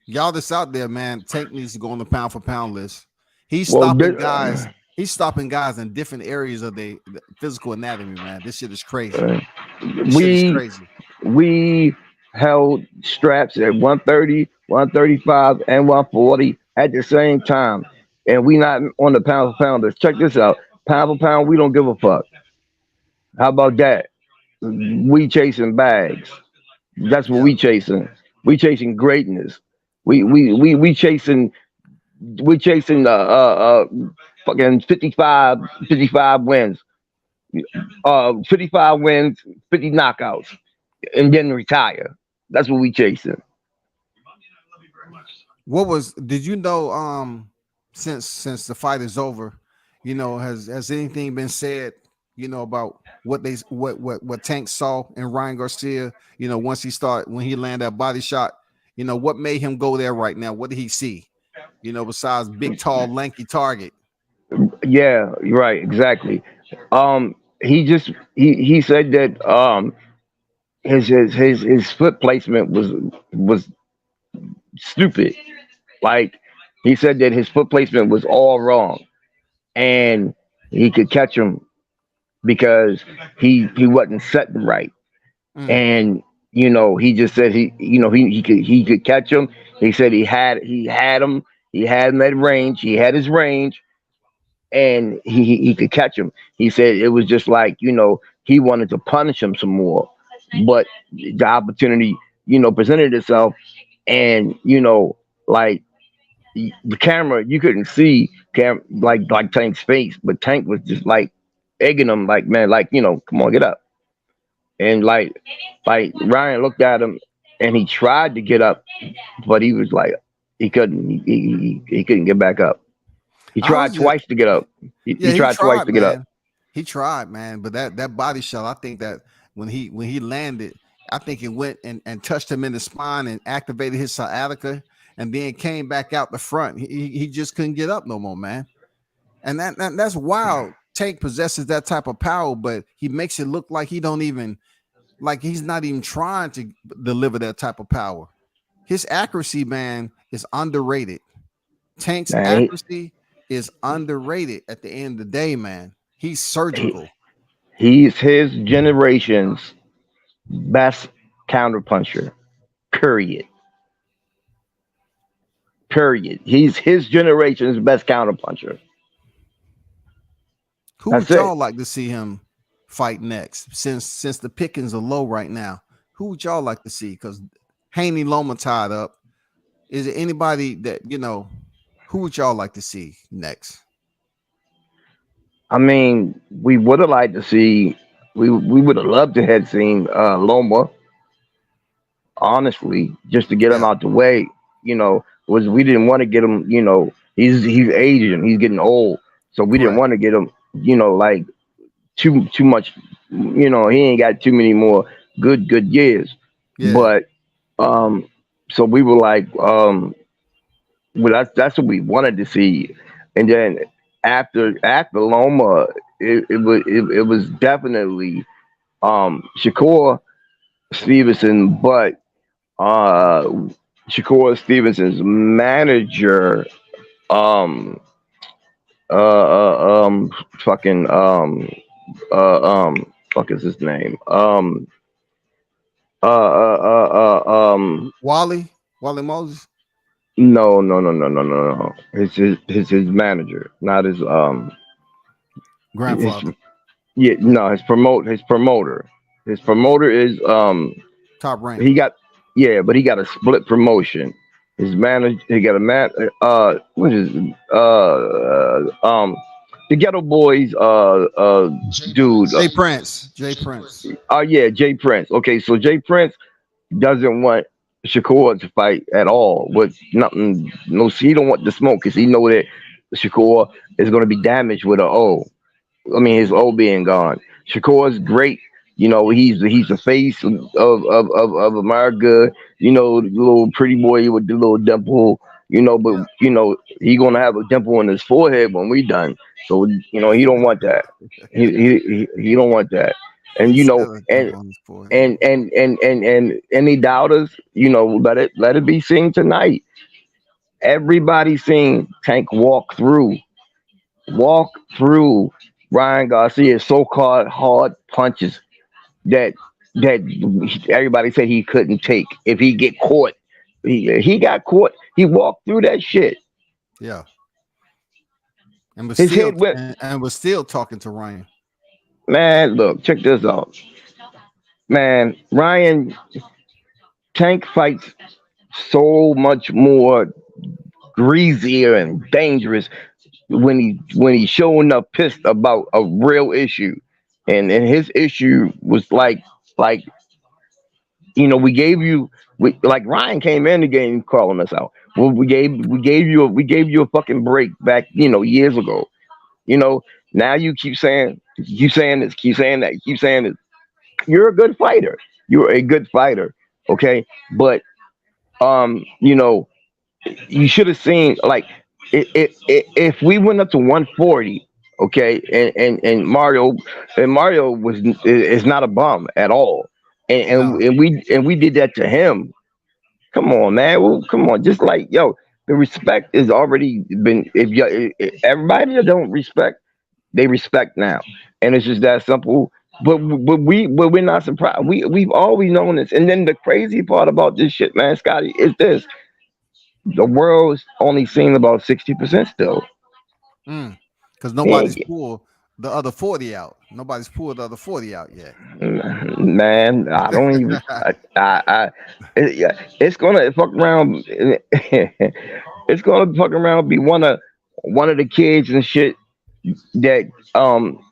Y'all that's out there, man. Tank needs to go on the pound for pound list. He's Well, stopping guys. He's stopping guys in different areas of the physical anatomy, man. This shit is crazy. uh, This shit is we crazy. we held straps at 130, 135, and 140 at the same time, and we not on the pound for pounders. Check this out. Pound for pound, we don't give a fuck. How about that? We chasing bags. That's what Yep. we chasing. We chasing greatness. We chasing fucking 55 wins. 55 wins, 50 knockouts, and then retire. That's what we chasing. What was did you know since the fight is over, has anything been said, about what Tank saw in Ryan Garcia, once when he landed that body shot, what made him go there right now? What did he see? Besides big, tall, lanky target. Yeah, you're right, exactly. He said that his foot placement was stupid. Like he said that his foot placement was all wrong, and he could catch him because he wasn't setting right. Mm. And he just said he could catch him. He said he had him at range. He had his range, and he could catch him. He said it was just like he wanted to punish him some more, but the opportunity presented itself, and like the camera, you couldn't see like Tank's face, but Tank was just like egging him, like, man, like, come on, get up. And like Ryan looked at him, and he tried to get up, but he was like, he couldn't. He couldn't get back up. He I tried was just twice to get up. Yeah, He he tried twice tried, to get up. man. He tried, man. But that body shot, I think that when he landed, I think it went and touched him in the spine and activated his sciatica, and then came back out the front. He just couldn't get up no more, man. And that's wild. Tank possesses that type of power, but he makes it look like he don't even like he's not even trying to deliver that type of power. His accuracy, man, is underrated. Tank's Man, accuracy is underrated at the end of the day, man. He's he, surgical. he's his generation's best counterpuncher. Period. Period. He's his generation's best counterpuncher. Who That's would it. y'all like to see him fight next? Since the pickings are low right now, who would y'all like to see? Because Haney Loma tied up. Is there anybody that who would y'all like to see next? I mean, we would have liked to see. We would have loved to have seen Loma, honestly, just to get him Yeah, out the way. Was we didn't want to get him. He's Asian. He's getting old, so we didn't correct. want to get him. Like too much. He ain't got too many more good years. Yeah. But so we were like, well, that's what we wanted to see. And then after Loma, it was definitely Shakur Stevenson, but uh Shakur Stevenson's manager, um fucking fuck is his name, Wally Moses, no. His manager, not his grandfather, yeah, no, his promoter. His promoter is top rank. he got yeah, but he got a split promotion. His manager, he got a man. What is the Ghetto Boys Jay dude. Prince. Jay Prince. Jay Jay Prince. Prince. Yeah, Jay Prince. Okay, so Jay Prince doesn't want Shakur to fight at all. With nothing, no, he don't want the smoke because he know that Shakur is going to be damaged with a O. I mean, his O being gone. Shakur's great. He's the face of America. The little pretty boy with the little dimple. Yeah. But he gonna have a dimple in his forehead when we done. So he don't want that. He don't want that. And He said a and dimple on his forehead. and any doubters, let it be seen tonight. Everybody seen Tank walk through Ryan Garcia's so-called hard punches that everybody said he couldn't take if he get caught. He got caught. He walked through that shit. Yeah, and His head went. was still talking to Ryan. Man, look, check this out. Man, Ryan Tank fights so much more greasier and dangerous when he's showing up pissed about a real issue, and his issue was like we gave you like Ryan came in the game calling us out. Well, we gave you a fucking break back years ago. You know now you keep saying this, keep saying that, keep saying this. You're a good fighter. You're a good fighter. Okay, but you know you should have seen like if we went up to 140, okay, and Mario is not a bum at all, No, and we did that to him. Come on, man. Well, come on. Just like the respect is already been. Everybody that don't respect, they respect now, and it's just that simple. But we're not surprised. We've always known this. And then the crazy part about this shit, man, Scotty, is this: the world's only seen about 60% still. because He nobody's ain't, pulled the other 40 out. Nobody's pulled the other 40 out yet. man, I don't even. Yeah, it's gonna fuck around. It's gonna fuck around. Be one of the kids and shit that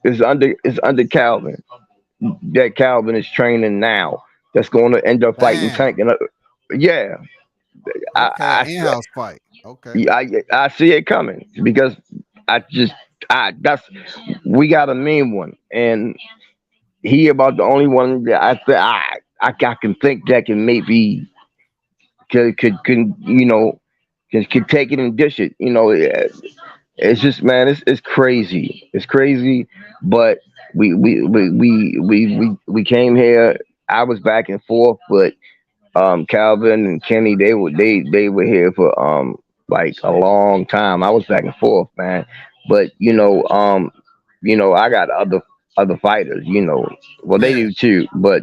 is under Calvin. That Calvin is training now. That's going to end up fighting Damn. Tank. Yeah, I, Okay, I in-house fight. Okay. Yeah, I see it coming because I just I that's we got a mean one, and he about the only one that I can think that can maybe could could take it and dish it. It's just, man, it's crazy. It's crazy, but we came here. I was back and forth, but Calvin and Kenny, they were here for like a long time. I was back and forth, man. But I got other fighters, well, they Yeah. do too, but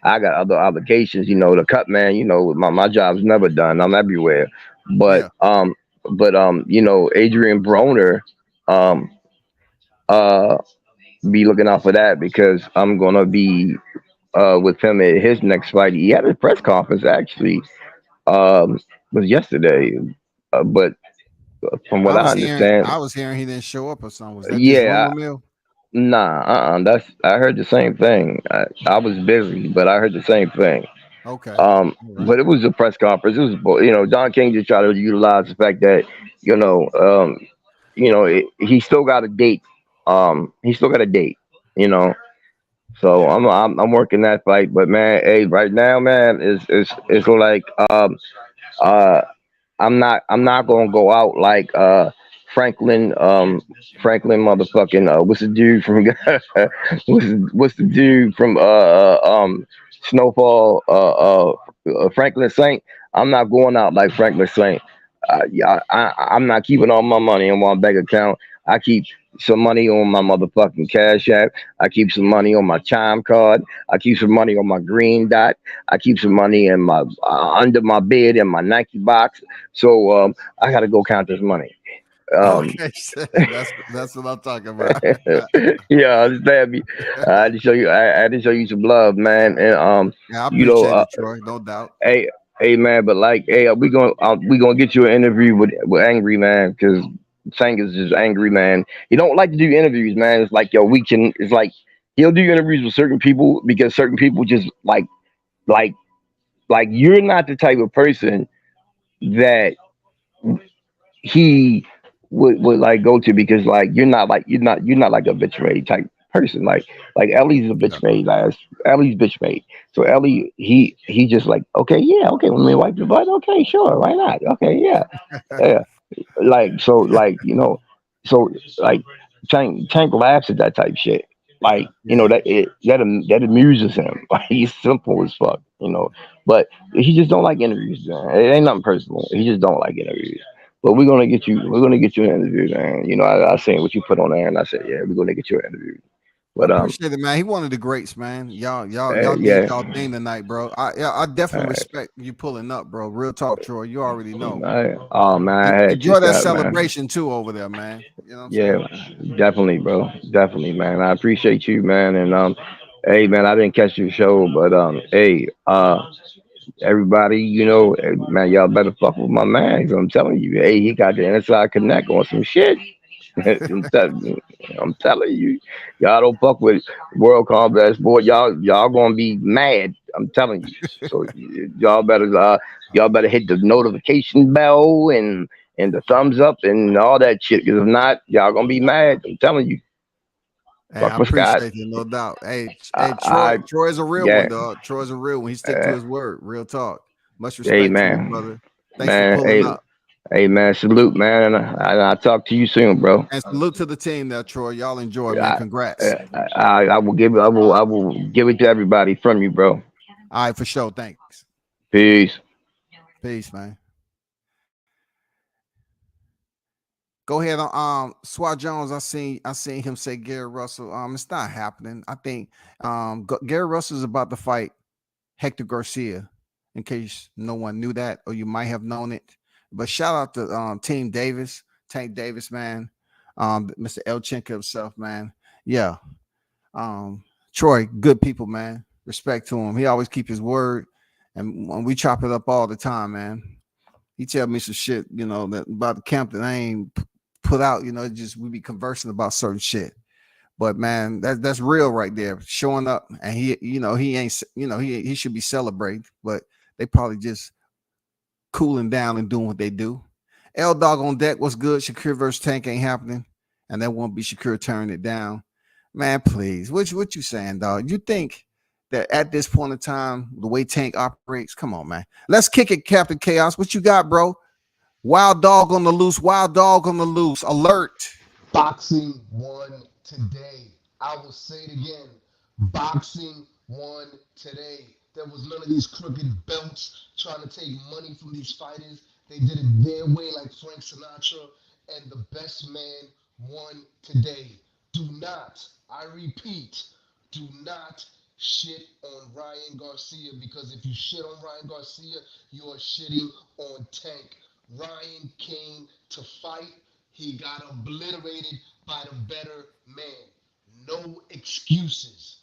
I got other obligations, the cut man, my job's never done. I'm everywhere. But Yeah. Adrian Broner, um uh be looking out for that because I'm gonna be with him at his next fight. He had a press conference actually, um, was yesterday, but from what I I was hearing understand, I was hearing he didn't show up or something. Was that just yeah, rumor mill? nah, that's I heard the same thing. I was busy, but I heard the same thing. Okay. All right. But it was a press conference. It was, Don King just tried to utilize the fact that you know, um, he still got a date. He still got a date. You know, so I'm working that fight. But man, hey, right now, man, is like uh I'm not gonna go out like Franklin motherfucking what's the dude from what's the dude from Snowfall Franklin Saint. I'm not going out like Franklin Saint. Yeah, I'm not keeping all my money in one bank account. I keep some money on my motherfucking Cash App. I keep some money on my Chime card. I keep some money on my Green Dot. I keep some money in my under my bed in my Nike box. So I got to go count this money. Um, Okay. That's what I'm talking about. yeah, understand me. I had to show you some love, man. And Yeah, I you know, appreciate it, Troy. No doubt. hey, hey, man. But like, hey, we gonna get you an interview with Angry Man because Tank is just angry, man. He don't like to do interviews, man. It's like, yo, we can. It's like he'll do interviews with certain people because certain people just like you're not the type of person that he would like go to because like you're not like a bitch made type person. Like Ellie's a Yeah. bitch made ass. Ellie's bitch made. So Ellie, he just like, okay, yeah, okay, when we wipe your butt, okay, sure, why not? Okay, yeah, yeah. Like so, so like Tank laughs at that type shit. Like Yeah. that amuses him. Like he's simple as fuck, But he just don't like interviews, man. It ain't nothing personal. He just don't like interviews. But we're gonna get you an interview, man. I seen what you put on there, and I said, yeah, we're gonna get you an interview. I But appreciate it, man. He one of the greats, man. Y'all did yeah, y'all thing tonight, bro. I definitely uh, respect you pulling up, bro. Real talk, Troy. You already know. oh man, I had Enjoy check that out, man. celebration too over there, man. You know what I'm Yeah, saying? definitely, bro. Definitely, man. I appreciate you, man. And hey, man, I didn't catch your show, but hey, everybody, man, y'all better fuck with my man. 'Cause I'm telling you, hey, he got the inside connect on some shit. I'm, I'm telling you, y'all don't fuck with World Combat Sport. Y'all gonna be mad. I'm telling you. So y'all better hit the notification bell and the thumbs up and all that shit. Cause if not, y'all gonna be mad. I'm telling you. Hey, Fuck I with Scott. appreciate you, no doubt. Hey, I Troy's a real yeah. one, dog. Troy's a real one. He stick to Uh, his word. Real talk. Much hey respect to you, man, brother. Thanks for man. pulling Hey, up. hey man. Salute, man. And I talk to you soon, bro. And salute to the team there, Troy. Y'all enjoy, man. I, Congrats. I will give I will give it to everybody from you, bro. All right, for sure. Thanks. Peace. Peace, man. Go ahead on Swat Jones. I seen him say Gary Russell. It's not happening. I think Gary Russell is about to fight Hector Garcia, in case no one knew that, or you might have known it. But shout out to Team Davis, Tank Davis, man. Mr. Elchenko himself, man. Yeah. Troy, good people, man. Respect to him. He always keep his word. And when we chop it up all the time, man. He tell me some shit, that about the camp that I ain't put out, just we be conversing about certain shit. But man, that's real right there. Showing up and he ain't, he should be celebrated, but they probably just cooling down and doing what they do. L Dog on deck, what's good? Shakur versus Tank ain't happening, and that won't be Shakur turning it down. Man, please, what you saying, dog? You think that at this point in time, the way Tank operates, come on, man. Let's kick it, Captain Chaos. What you got, bro? Wild dog on the loose. Wild dog on the loose. Alert. Boxing won today. I will say it again. Boxing won today. There was none of these crooked belts trying to take money from these fighters. They did it their way, like Frank Sinatra, and the best man won today. Do not, I repeat, do not shit on Ryan Garcia, because if you shit on Ryan Garcia, you are shitting on Tank. Ryan came to fight. He got obliterated by the better man. No excuses.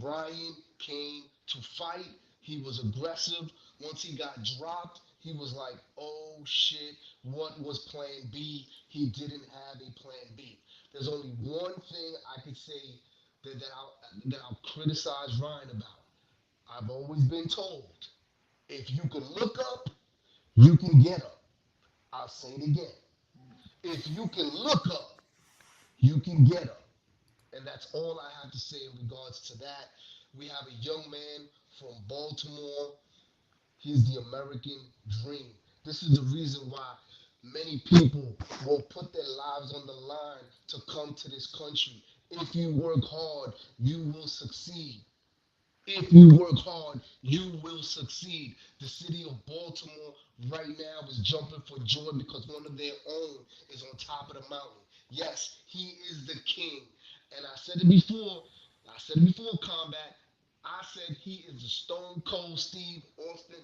Ryan came to fight. He was aggressive. Once he got dropped, he was like, oh shit, what was plan B? He didn't have a plan B. There's only one thing I could say that I'll criticize Ryan about. I've always been told, if you can look up, you can get up. I'll say it again. If you can look up, you can get up. And that's all I have to say in regards to that. We have a young man from Baltimore. He's the American dream. This is the reason why many people will put their lives on the line to come to this country. If you work hard, you will succeed. If you work hard, you will succeed. The city of Baltimore right now is jumping for joy because one of their own is on top of the mountain. Yes, he is the king. And I said it before. Combat. I said he is the Stone Cold Steve Austin.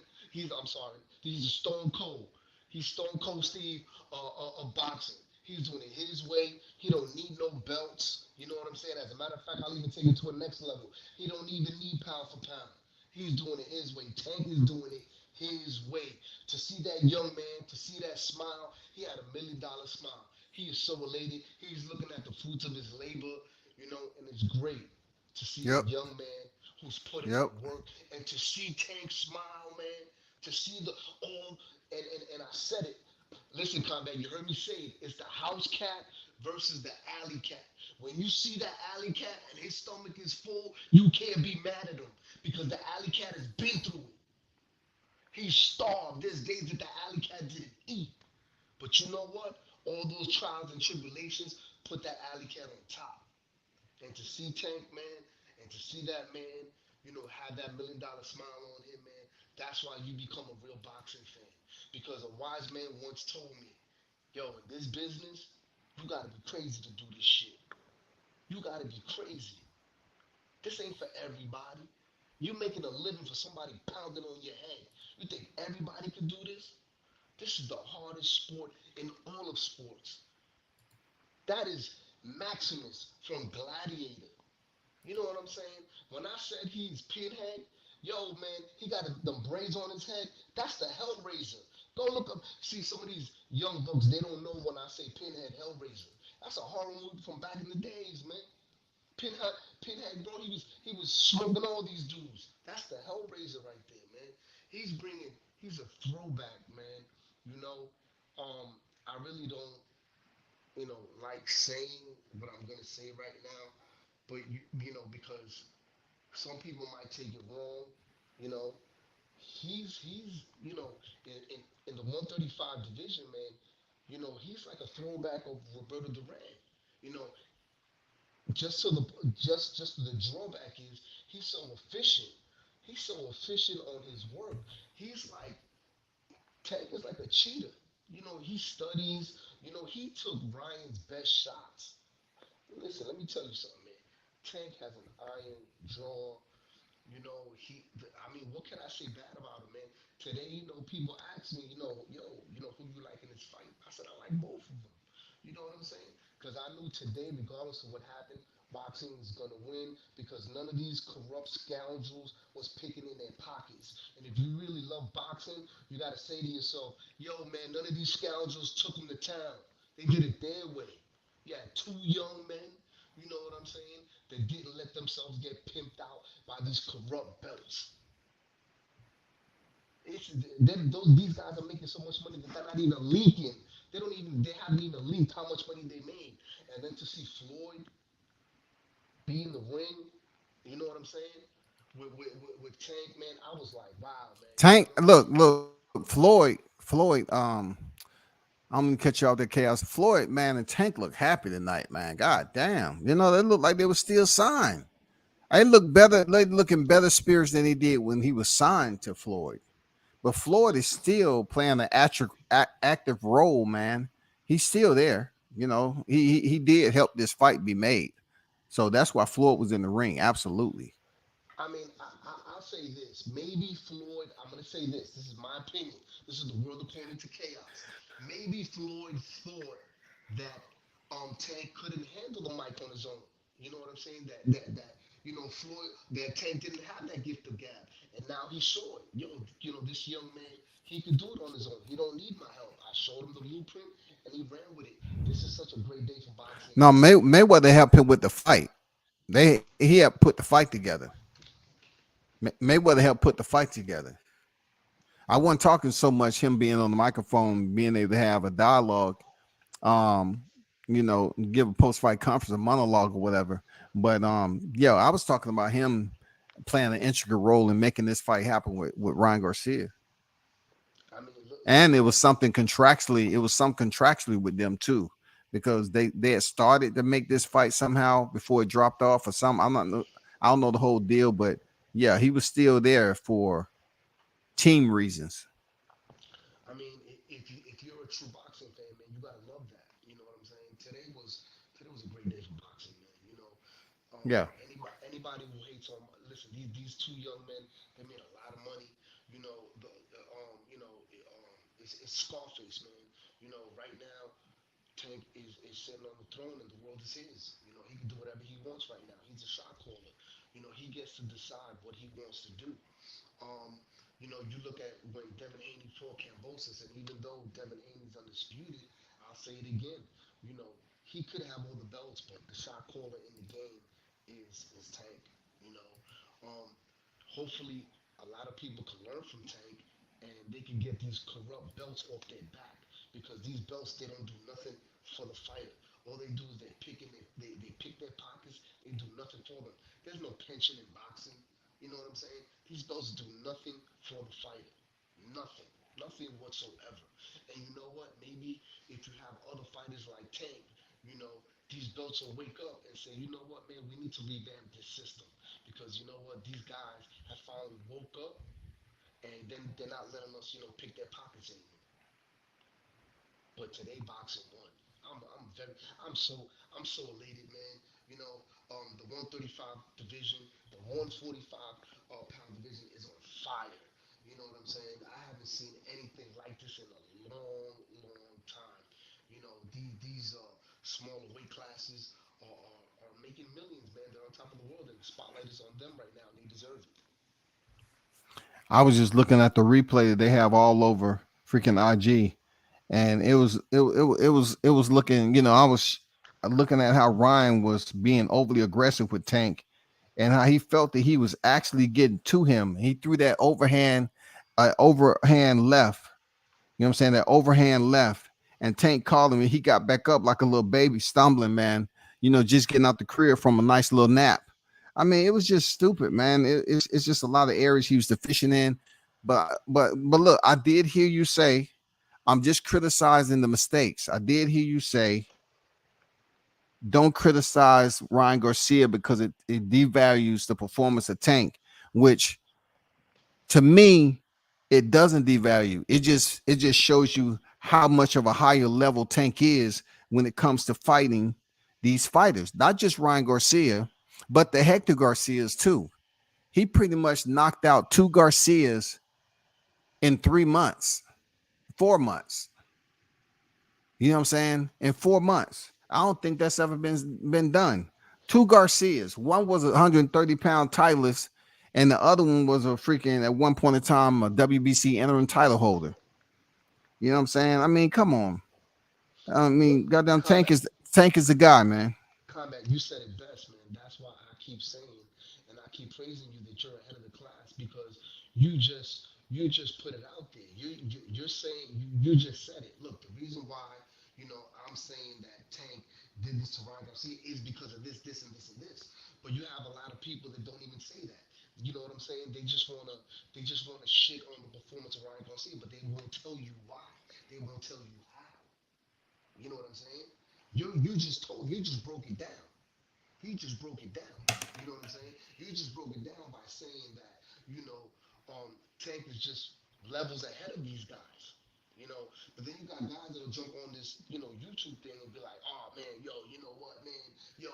I'm sorry. He's a Stone Cold. He's Stone Cold Steve of boxing. He's doing it his way. He don't need no belts. You know what I'm saying? As a matter of fact, I'll even take it to a next level. He don't even need pound for pound. He's doing it his way. Tank is doing it his way. To see that young man, to see that smile, he had $1 million smile. He is so elated. He's looking at the fruits of his labor, and it's great to see Yep. a young man who's putting Yep. in work, and to see Tank smile, man, to see the all and I said it. Listen, Combat, you heard me say it. It's the house cat versus the alley cat. When you see that alley cat and his stomach is full, you can't be mad at him because the alley cat has been through it. He's starved. There's days that the alley cat didn't eat. But you know what? All those trials and tribulations put that alley cat on top. And to see Tank, man, and to see that man, have that $1 million smile on him, man, that's why you become a real boxing fan. Because a wise man once told me, yo, in this business, you gotta be crazy to do this shit. You gotta be crazy. This ain't for everybody. You making a living for somebody pounding on your head. You think everybody can do this? This is the hardest sport in all of sports. That is Maximus from Gladiator. You know what I'm saying? When I said he's Pinhead, yo man, he got them braids on his head. That's the Hellraiser. Go look up, see some of these young bucks. They don't know when I say Pinhead Hellraiser. That's a horror movie from back in the days, man. Pinhead, Pinhead, bro, he was smoking all these dudes. That's the Hellraiser right there, man. He's bringing, he's a throwback, man. You know, I really don't, like saying what I'm gonna say right now, but because some people might take it wrong, you know, he's in the 135 division, man. He's like a throwback of Roberto Duran. You know, just so the just the drawback is he's so efficient. He's so efficient on his work. He's like Tank is like a cheater. He studies. He took Ryan's best shots. Listen, let me tell you something, man. Tank has an iron jaw. I mean, what can I say bad about him, man? Today, people ask me, who you like in this fight? I said, I like both of them. You know what I'm saying? Because I knew today, regardless of what happened, boxing is going to win because none of these corrupt scoundrels was picking in their pockets. And if you really love boxing, you got to say to yourself, yo, man, none of these scoundrels took him to town. They did it their way. You had two young men, you know what I'm saying, that didn't let themselves get pimped out by these corrupt belts. It's, these guys are making so much money that they're not even leaking. They haven't even leaked how much money they made. And then to see Floyd be in the ring, you know what I'm saying? With Tank, man, I was like, wow, man, you know Tank, what I'm saying? look, Floyd. I'm gonna catch you out there, chaos. Floyd, man, and Tank look happy tonight, man. God damn, they look like they were still signed. I look better, they look in better spirits than he did when he was signed to Floyd. But Floyd is still playing an active role, man. He's still there. He did help this fight be made, so that's why Floyd was in the ring. Absolutely. I mean, I'll say this. Maybe Floyd, I'm going to say this. This is my opinion. This is the world according to chaos. Maybe Floyd thought that Tank couldn't handle the mic on his own. You know what I'm saying? Floyd, that Tank didn't have that gift of gab. And now he saw it. This young man, he could do it on his own. He don't need my help. I showed him the blueprint and he ran with it. This is such a great day for boxing. No, Mayweather helped him with the fight. He helped put the fight together. Mayweather helped put the fight together. I wasn't talking so much him being on the microphone, being able to have a dialogue, um, give a post fight conference, a monologue or whatever. But yeah, I was talking about him playing an integral role in making this fight happen with Ryan Garcia. I mean, And it was something contractually, with them too, because they had started to make this fight somehow before it dropped off or something. I don't know the whole deal, but yeah, he was still there for team reasons. If you're a true boxing fan, man, you gotta love that. You know what I'm saying? Today was a great day for boxing, man. Yeah. Anybody who hates on listen, these two young men, they made a lot of money. It's Scarface, man. Right now, Tank is sitting on the throne and the world is his. He can do whatever he wants right now. He's a shot caller. He gets to decide what he wants to do. Um, you look at when Devin Haney fought Cambosis, and even though Devin Haney's undisputed, I'll say it again. You know, he could have all the belts, but the shot caller in the game is Tank. You know, um, hopefully a lot of people can learn from Tank, and they can get these corrupt belts off their back because these belts they don't do nothing for the fighter. All they do is they pick their pockets. They do nothing for them. There's no pension in boxing. You know what I'm saying? These belts do nothing for the fighter. Nothing. Nothing whatsoever. And you know what? Maybe if you have other fighters like Tank, you know, these belts will wake up and say, you know what, man, we need to revamp this system. Because you know what? These guys have finally woke up and then they're not letting us, pick their pockets anymore. But today boxing won. I'm very I'm so elated, man. You know, the 135 division, the 145 pound division is on fire. You know what I'm saying? I haven't seen anything like this in a long, long time. You know, these smaller weight classes are making millions, man. They're on top of the world, and the spotlight is on them right now, and they deserve it. I was just looking at the replay that they have all over freaking IG, and it was looking. I was looking at how Ryan was being overly aggressive with Tank, and how he felt that he was actually getting to him. He threw that overhand left. You know what I'm saying? That overhand left, and Tank called him, and he got back up like a little baby, stumbling, man. Just getting out the crib from a nice little nap. I mean, it was just stupid, man. It's just a lot of areas he was deficient in. But look, I did hear you say, I'm just criticizing the mistakes. I did hear you say, don't criticize Ryan Garcia because it devalues the performance of Tank, which to me, it doesn't devalue. It just shows you how much of a higher level Tank is when it comes to fighting these fighters, not just Ryan Garcia, but the Hector Garcias too. He pretty much knocked out two Garcias in 3 months, 4 months. You know what I'm saying? In 4 months. I don't think that's ever been done. Two Garcias. One was a 130-pound titleist, and the other one was a freaking, at one point in time, a WBC interim title holder. You know what I'm saying? I mean, come on. I mean, goddamn Combat, Tank is the guy, man. combat. You said it best, man. That's why I keep saying and I keep praising you that you're ahead of the class because you just put it out there. You're saying you just said it. Look, the reason why I'm saying that Tank did this to Ryan Garcia is because of this, this, and this, and this. But you have a lot of people that don't even say that. You know what I'm saying? They just wanna shit on the performance of Ryan Garcia, but they won't tell you why. They won't tell you how. You know what I'm saying? You just broke it down. He just broke it down. You know what I'm saying? You just broke it down by saying that, you know, Tank is just levels ahead of these guys. You know, but then you got guys that'll jump on this, YouTube thing and be like, oh man, yo, you know what, man, yo,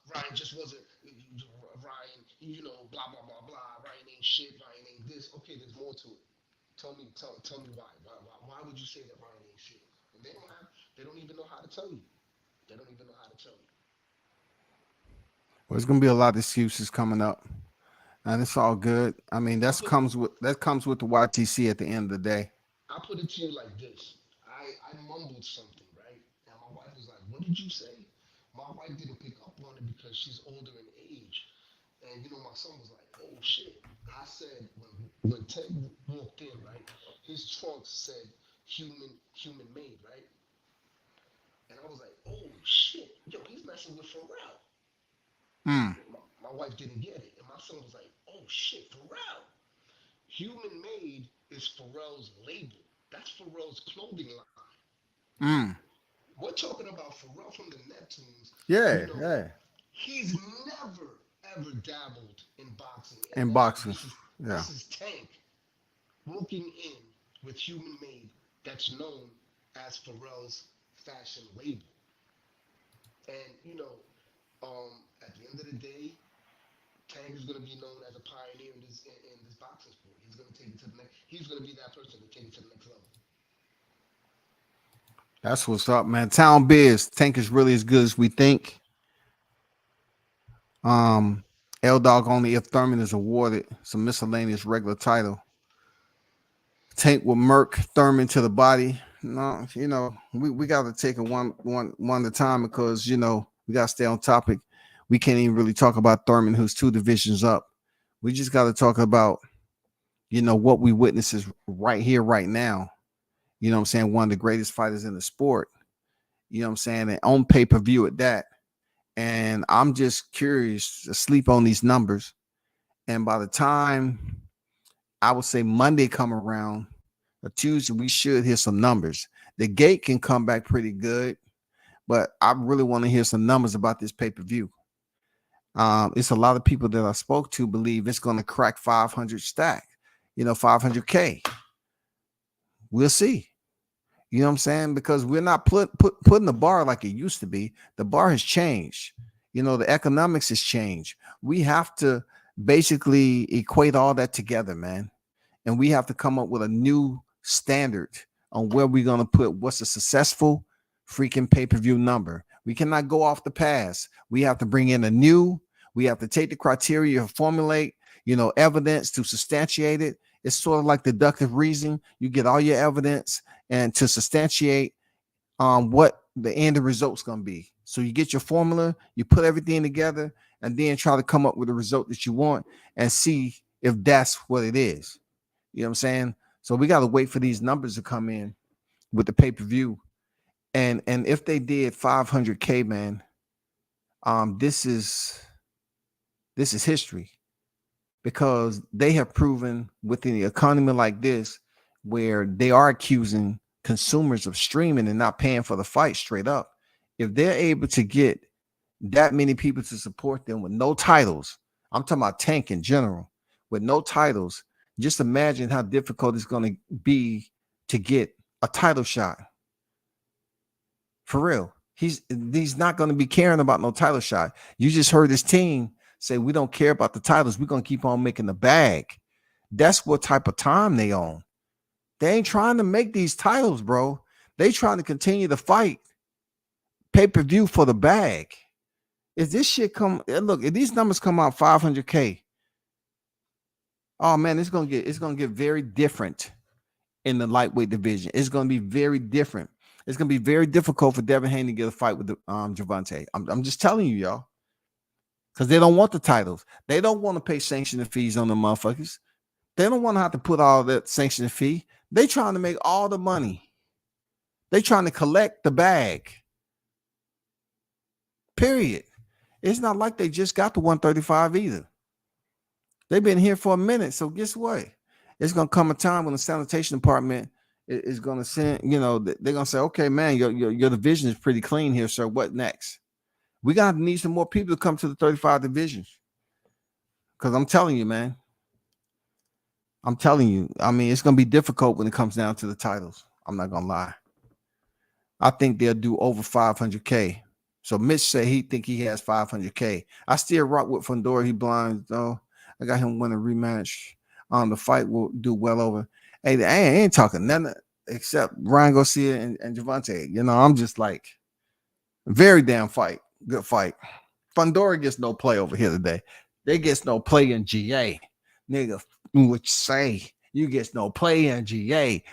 Ryan just wasn't Ryan, blah blah blah blah. Ryan ain't shit. Ryan ain't this. Okay, there's more to it. Tell me why. Why would you say that Ryan ain't shit? And they don't even know how to tell you. They don't even know how to tell you. Well, there's gonna be a lot of excuses coming up, and it's all good. I mean, I that put comes with the YTC at the end of the day. I put it to you like this. I mumbled something, right? And my wife was like, "What did you say?" My wife didn't pick up on it because she's older in age, and my son was like, "Oh shit!" I said when Ted walked in, right? His trunk said human made, right? And I was like, "Oh shit, yo, he's messing with Pharrell." Mm, My wife didn't get it, and my son was like, "Oh shit, Pharrell." Human made is Pharrell's label. That's Pharrell's clothing line. mm. We're talking about Pharrell from the Neptunes. You Yeah, know, yeah. he's never ever dabbled in boxing, and In now boxing, yeah. this is Tank walking in with Human Made, that's known as Pharrell's fashion label. And at the end of the day, Tank is going to be known as a pioneer in this boxing sport. He's going to take it to the next. He's going to be that person to take it to the next level. That's what's up, man. Town Biz Tank is really as good as we think. L Dog only if Thurman is awarded some miscellaneous regular title. Tank will murk Thurman to the body. No, we got to take it one at a time because we got to stay on topic. We can't even really talk about Thurman, who's two divisions up. We just got to talk about what we witness is right here, right now. You know what I'm saying? One of the greatest fighters in the sport. You know what I'm saying? And on pay-per-view at that. And I'm just curious to sleep on these numbers. And by the time I would say Monday come around or Tuesday, we should hear some numbers. The gate can come back pretty good, but I really want to hear some numbers about this pay-per-view. It's a lot of people that I spoke to believe it's going to crack 500 stack, 500K. We'll see. You know what I'm saying? Because we're not putting the bar like it used to be. The bar has changed. The economics has changed. We have to basically equate all that together, man. And we have to come up with a new standard on where we're going to put what's a successful freaking pay-per-view number. We cannot go off the past. We have to bring in a new, we have to take the criteria, formulate, evidence to substantiate it. It's sort of like deductive reasoning. You get all your evidence and to substantiate what the end of result's going to be. So you get your formula, you put everything together, and then try to come up with a result that you want and see if that's what it is. You know what I'm saying? So we got to wait for these numbers to come in with the pay-per-view. And if they did 500K, man, this is history, because they have proven within the economy like this, where they are accusing consumers of streaming and not paying for the fight straight up. If they're able to get that many people to support them with no titles, I'm talking about Tank in general, with no titles, just imagine how difficult it's going to be to get a title shot. For real. He's not going to be caring about no title shot. You just heard his team say, we don't care about the titles. We're going to keep on making the bag. That's what type of time they on. They ain't trying to make these titles, bro. They trying to continue to fight pay-per-view for the bag. If this shit come, look, if these numbers come out 500K, oh man, it's gonna get very different in the lightweight division. It's gonna be very different. It's gonna be very difficult for Devin Haney to get a fight with Gervonta. I'm just telling you, y'all, because they don't want the titles. They don't want to pay sanctioning fees on the motherfuckers. They don't want to have to put all that sanctioning fee. They trying to make all the money. They trying to collect the bag. Period. It's not like they just got the 135 either. They've been here for a minute. So guess what? It's going to come a time when the sanitation department is going to send, they're going to say, okay, man, your division is pretty clean here, sir. What next? We got to need some more people to come to the 35 divisions. Because I'm telling you, man. I'm telling you. I mean, it's going to be difficult when it comes down to the titles. I'm not going to lie. I think they'll do over 500K. So Mitch said he think he has 500K. I still rock with Fundora. He blind though. I got him win a rematch. The fight will do well over. Hey, I ain't talking nothing except Ryan Garcia and Gervonta. I'm just like, very damn fight. Good fight. Fundora gets no play over here today. They gets no play in GA. Nigga, what you say? You get no play in GA.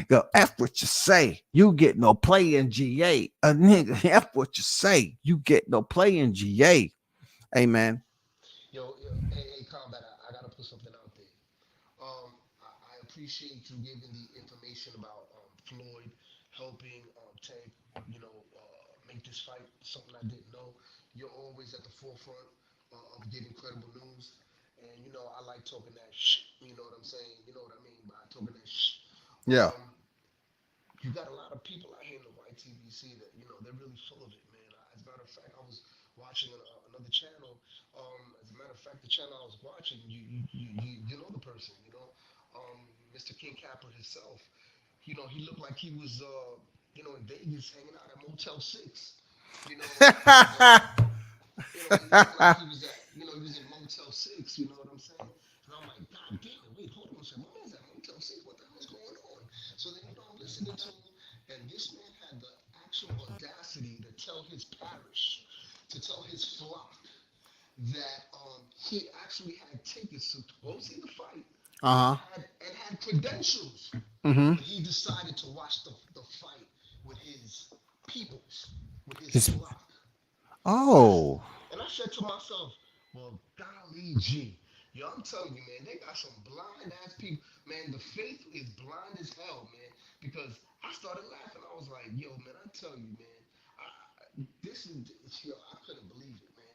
Go F what you say. You get no play in GA. A nigga, F what you say. You get no play in GA. Hey, man. Hey, Combat, I gotta put something out there. I appreciate you giving the information about Floyd helping Tank, make this fight. Something I didn't know. You're always at the forefront of getting credible news. And I like talking that shit. You know what I'm saying? You know what I mean by talking that shit. Yeah. You got a lot of people out here in the YTBC that they're really full of it, man. As a matter of fact, I was watching another channel. As a matter of fact, the channel I was watching, you know the person, Mr. King Capper himself. He looked like he was in Vegas hanging out at Motel 6. He looked like he was at, he was in Motel 6, you know what I'm saying? And I'm like, God damn it, wait, hold on a second. My man's at Motel 6, what the hell's going on? So then, I'm listening to him, and this man had the actual audacity to tell his parish, to tell his flock, that he actually had tickets to go see the fight and had credentials. Mm-hmm. But he decided to watch the fight with his peoples, with his flock. Oh. And I said to myself, well, golly gee. Yo, I'm telling you, man, they got some blind ass people. Man, the faith is blind as hell, man. Because I started laughing. I was like, yo, man, I tell you, man, I couldn't believe it, man.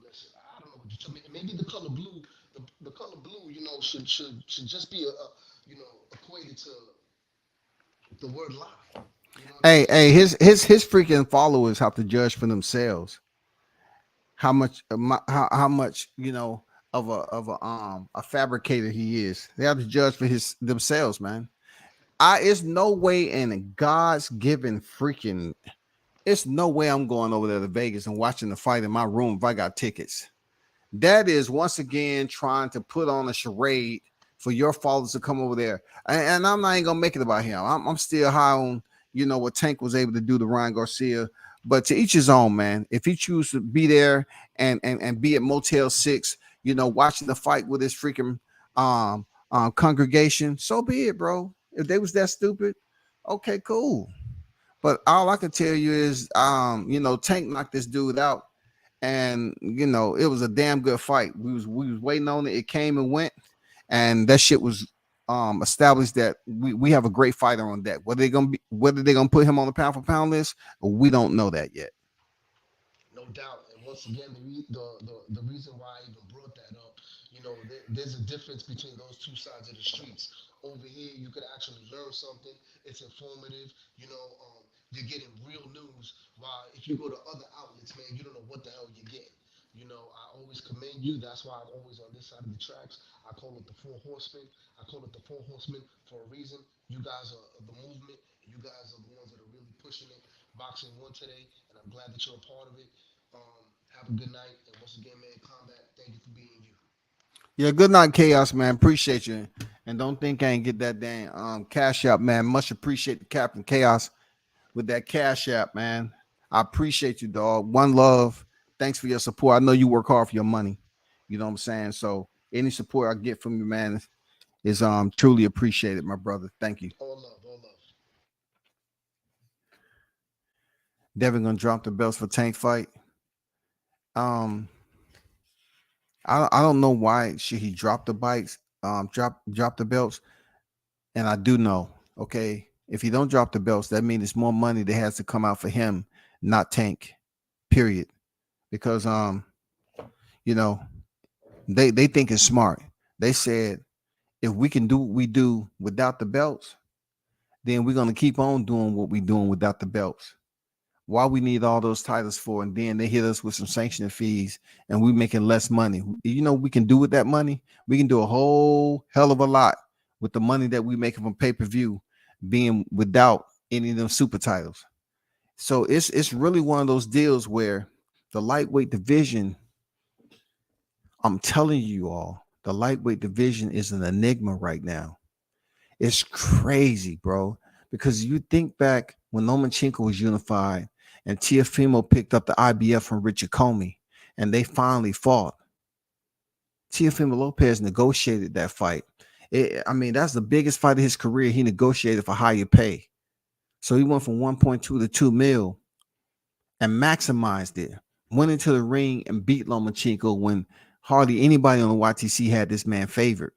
Listen, I don't know what to tell me. Maybe the color blue, the color blue, should just be equated to the word lie. Hey, his freaking followers have to judge for themselves how much of a fabricator he is. They have to judge for themselves, man. It's no way in God's given freaking It's no way I'm going over there to Vegas and watching the fight in my room if I got tickets. That is once again trying to put on a charade for your followers to come over there. And I'm not even gonna make it about him. I'm still high on, you know, what Tank was able to do to Ryan Garcia. But to each his own, man. If he chooses to be there and be at Motel 6, you know, watching the fight with his freaking congregation, so be it, bro. If they was that stupid, okay, cool. But all I can tell you is, you know, Tank knocked this dude out, and you know, it was a damn good fight. We was waiting on it. It came and went, and that shit was established that we have a great fighter on deck. Whether they're gonna put him on the pound for pound list, we don't know that yet. No doubt. And once again, the reason why I even brought that up, there's a difference between those two sides of the streets. Over here, you could actually learn something. It's informative. You're getting real news. While if you go to other outlets, man, you don't know what the hell you're getting. I always commend you. That's why I'm always on this side of the tracks. I call it the Four Horsemen. I call it the Four Horsemen for a reason. You guys are the movement. You guys are the ones that are really pushing it. Boxing One today, and I'm glad that you're a part of it. Have a good night, and once again, man, Combat, thank you for being you. Yeah, good night, Chaos, man. Appreciate you. And don't think I ain't get that damn cash app, man. Much appreciate the Captain Chaos with that cash app, man. I appreciate you, dog. One love. Thanks for your support. I know you work hard for your money. You know what I'm saying? So any support I get from you, man, is truly appreciated, my brother. Thank you. All love, all love. Devin gonna drop the belts for Tank fight. I don't know why should he drop the bikes, drop the belts. And I do know, okay, if he don't drop the belts, that means it's more money that has to come out for him, not Tank. Period. Because you know, they think it's smart. They said if we can do what we do without the belts, then we're gonna keep on doing what we're doing without the belts. Why we need all those titles for, and then they hit us with some sanctioning fees and we making less money. You know, we can do with that money. We can do a whole hell of a lot with the money that we making from pay-per-view being without any of them super titles. So it's really one of those deals where the lightweight division, I'm telling you all, the lightweight division is an enigma right now. It's crazy, bro. Because you think back when Lomachenko was unified and Teofimo picked up the IBF from Richard Comey and they finally fought. Teofimo Lopez negotiated that fight. That's the biggest fight of his career. He negotiated for higher pay. So he went from 1.2 to 2 mil and maximized it. Went into the ring and beat Lomachenko when hardly anybody on the YTC had this man favored.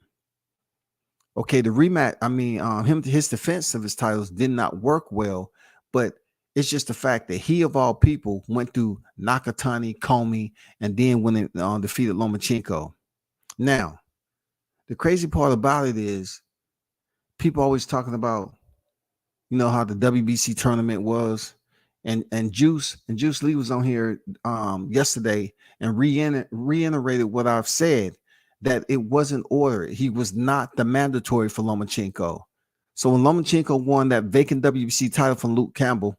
Okay, the rematch, his defense of his titles did not work well, but it's just the fact that he, of all people, went through Nakatani, Comey, and then went and defeated Lomachenko. Now, the crazy part about it is people always talking about, you know, how the WBC tournament was, and Juice Lee was on here yesterday and reiterated what I've said, that it wasn't ordered. He was not the mandatory for Lomachenko. So when Lomachenko won that vacant WBC title from Luke Campbell,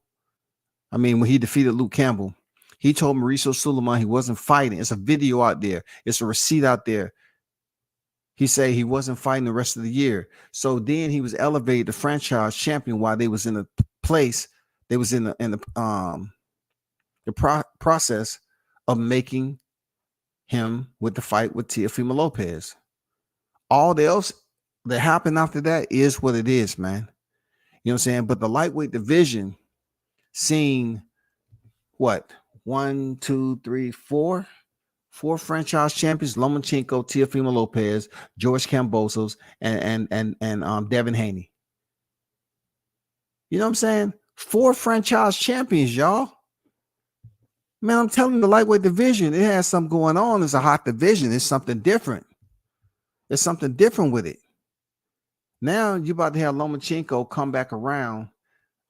when he defeated Luke Campbell, he told Mauricio Suleiman he wasn't fighting. It's a video out there. It's a receipt out there. He said he wasn't fighting the rest of the year. So then he was elevated to franchise champion while they was in a place. They was in the process of making him with the fight with Teofimo Lopez. All else that happened after that is what it is, man. You know what I'm saying? But the lightweight division, seeing what? 1, 2, 3, 4 franchise champions: Lomachenko, Teofimo Lopez, George Kambosos, and Devin Haney. You know what I'm saying? 4 franchise champions, y'all. Man, I'm telling you, the lightweight division, it has something going on. It's a hot division. It's something different. There's something different with it. Now you're about to have Lomachenko come back around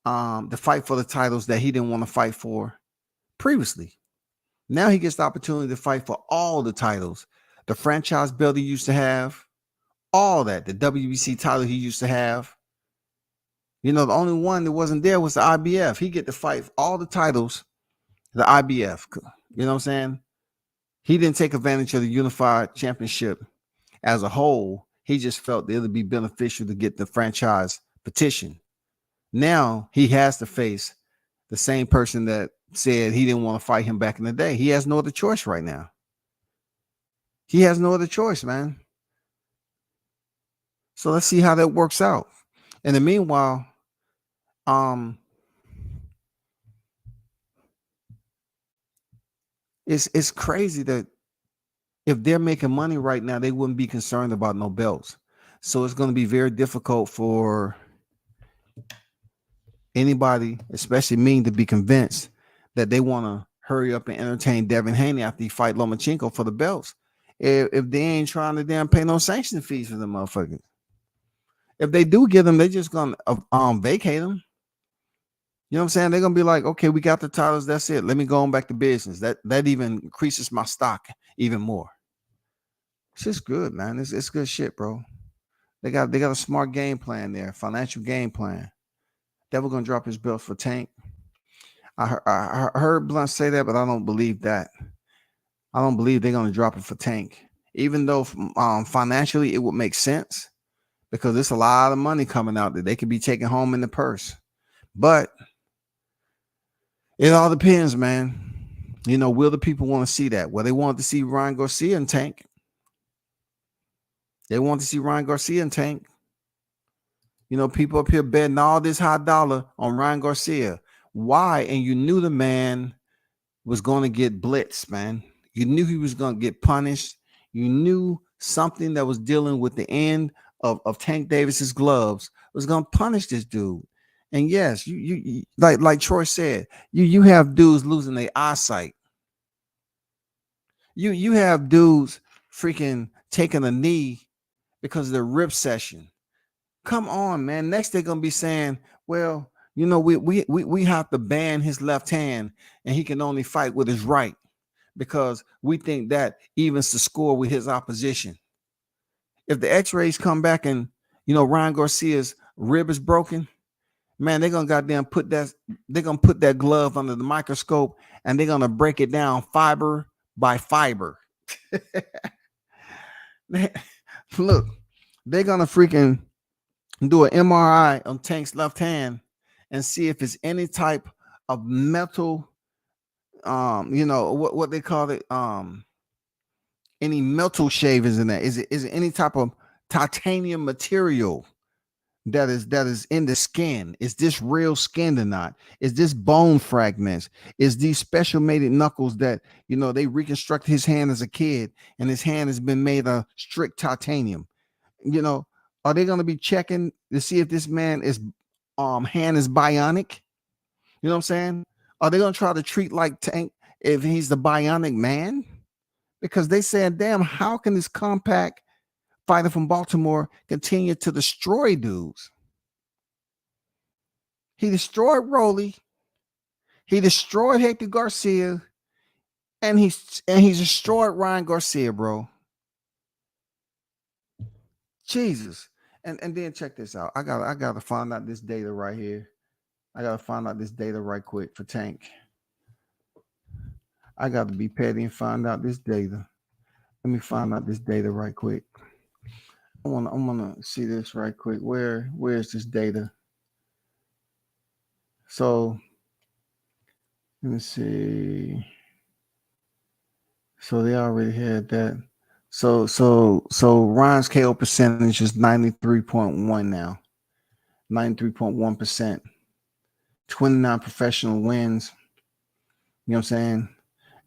to fight for the titles that he didn't want to fight for previously. Now he gets the opportunity to fight for all the titles. The franchise belt he used to have, all that. The WBC title he used to have. You know, the only one that wasn't there was the IBF. He get to fight all the titles, the IBF. You know what I'm saying? He didn't take advantage of the unified championship as a whole. He just felt that it would be beneficial to get the franchise petition. Now he has to face the same person that said he didn't want to fight him back in the day. He has no other choice right now. He has no other choice, man. So let's see how that works out. In the meanwhile, it's crazy that if they're making money right now, they wouldn't be concerned about no belts. So it's going to be very difficult for anybody, especially me, to be convinced that they want to hurry up and entertain Devin Haney after he fight Lomachenko for the belts. If they ain't trying to damn pay no sanction fees for the motherfuckers. If they do get them, they just gonna vacate them. You know what I'm saying? They're gonna be like, okay, we got the titles. That's it. Let me go on back to business. That even increases my stock even more. It's just good, man. It's good shit, bro. They got a smart game plan there, financial game plan. Devil gonna drop his belt for Tank. I heard Blunt say that, but I don't believe that. I don't believe they're gonna drop it for Tank, even though financially it would make sense because there's a lot of money coming out that they could be taking home in the purse. But it all depends, man. You know, will the people want to see that? Well, they want to see Ryan Garcia and Tank. They want to see Ryan Garcia and Tank. You know, people up here betting all this high dollar on Ryan Garcia. Why? And you knew the man was going to get blitzed, man. You knew he was going to get punished. You knew something that was dealing with the end of Tank Davis's gloves was going to punish this dude. And yes, you like Troy said, you have dudes losing their eyesight. You have dudes freaking taking a knee because of their rib session. Come on, man. Next they're gonna be saying, well, you know, we have to ban his left hand and he can only fight with his right because we think that evens the score with his opposition. If the x-rays come back and you know Ryan Garcia's rib is broken, man, they're gonna goddamn put that glove under the microscope and they're gonna break it down fiber by fiber. Look, they're gonna freaking do an MRI on Tank's left hand and see if it's any type of metal, you know, what they call it, any metal shavings in there. Is it any type of titanium material that is in the skin? Is this real skin or not? Is this bone fragments? Is these special mated knuckles that, you know, they reconstructed his hand as a kid and his hand has been made of strict titanium? You know, are they going to be checking to see if this man is hand is bionic? You know what I'm saying? Are they going to try to treat like Tank if he's the bionic man? Because they said, damn, how can this compact fighter from Baltimore continue to destroy dudes? He destroyed Rolly. He destroyed Hector Garcia. And he's destroyed Ryan Garcia, bro. Jesus. And then check this out. I gotta find out this data right here. I gotta find out this data right quick for Tank. I gotta be petty and find out this data. Let me find out this data right quick. I wanna see this right quick. Where's this data? So let me see. So they already had that. So Ryan's KO percentage is 93.1 now. 93.1%. 29 professional wins. You know what I'm saying?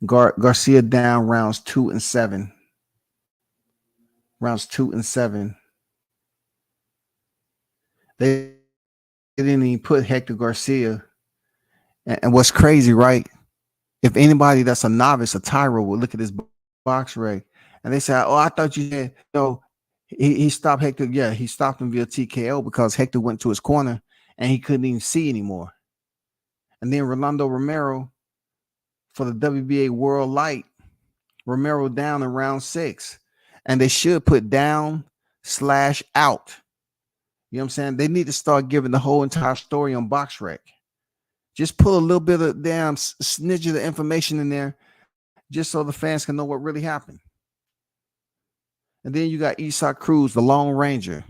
Garcia down rounds 2 and 7. Rounds 2 and 7. They didn't even put Hector Garcia. And what's crazy, right? If anybody that's a novice, a tyro, will look at this box reg and they say, oh, I thought you said, no, he stopped Hector. Yeah, he stopped him via TKO because Hector went to his corner and he couldn't even see anymore. And then Rolando Romero for the WBA World Light, Romero down in round 6. And they should put down/out. You know what I'm saying? They need to start giving the whole entire story on BoxRec. Just put a little bit of damn snidget of information in there just so the fans can know what really happened. And then you got Isak Cruz, the Lone Ranger.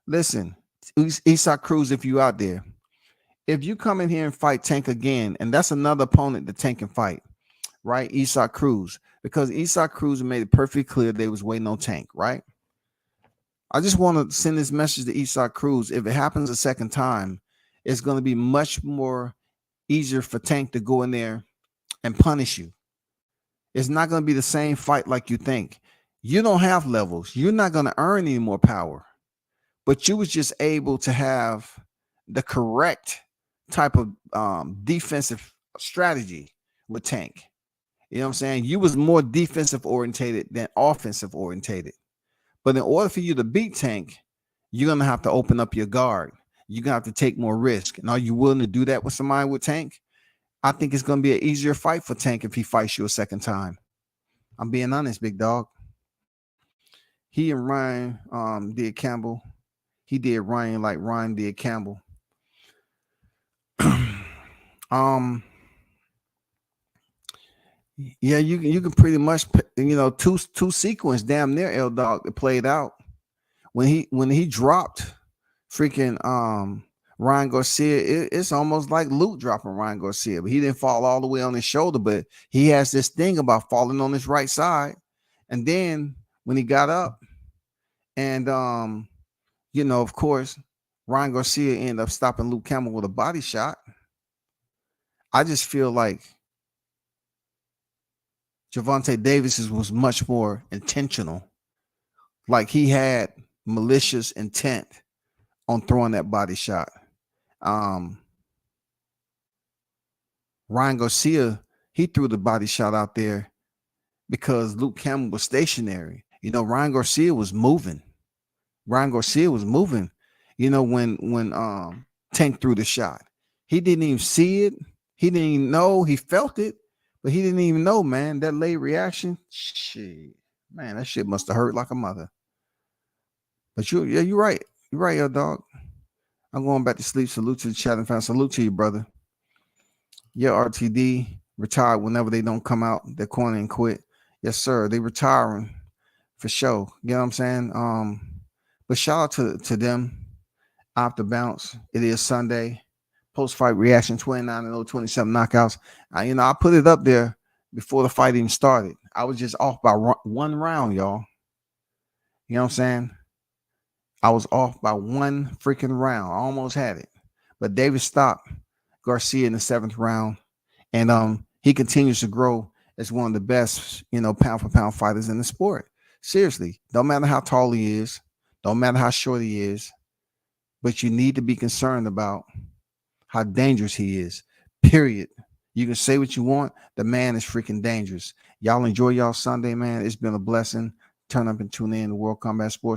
Listen, Isak Cruz, if you out there, if you come in here and fight Tank again, and that's another opponent that Tank can fight, right? Isak Cruz, because Isak Cruz made it perfectly clear they was waiting on Tank, right? I just want to send this message to Isak Cruz. If it happens a second time, it's going to be much more easier for Tank to go in there and punish you. It's not going to be the same fight like you think. You don't have levels. You're not going to earn any more power. But you was just able to have the correct type of defensive strategy with Tank. You know what I'm saying? You was more defensive orientated than offensive orientated. But in order for you to beat Tank, you're going to have to open up your guard. You're going to have to take more risk. And are you willing to do that with somebody with Tank? I think it's going to be an easier fight for Tank if he fights you a second time. I'm being honest, big dog. He and Ryan did Campbell. He did Ryan like Ryan did Campbell. Yeah, you can pretty much, two sequence damn near L Dog that played out when he dropped freaking Ryan Garcia. It's almost like Luke dropping Ryan Garcia, but he didn't fall all the way on his shoulder. But he has this thing about falling on his right side, and then when he got up, and of course, Ryan Garcia ended up stopping Luke Campbell with a body shot. I just feel like Gervonta Davis was much more intentional. Like he had malicious intent on throwing that body shot. Ryan Garcia, he threw the body shot out there because Luke Campbell was stationary. Ryan Garcia was moving. When Tank threw the shot. He didn't even see it. He didn't even know. He felt it, but he didn't even know, man. That late reaction, shit, man, that shit must have hurt like a mother. But you're right. You're right, yo, dog. I'm going back to sleep. Salute to the chatting fans. Salute to you, brother. Yeah, RTD retired whenever they don't come out. They're corner and quit. Yes, sir. They retiring for sure. You know what I'm saying? But shout out to them. After bounce. It is Sunday. Post-fight reaction, 29-0, 27 knockouts. I put it up there before the fight even started. I was just off by one round, y'all. You know what I'm saying? I was off by one freaking round. I almost had it. But Davis stopped Garcia in the 7th round. And he continues to grow as one of the best, pound for pound fighters in the sport. Seriously, don't matter how tall he is, don't matter how short he is, but you need to be concerned about how dangerous he is, period. You can say what you want. The man is freaking dangerous. Y'all enjoy y'all Sunday, man. It's been a blessing. Turn up and tune in to World Combat Sports.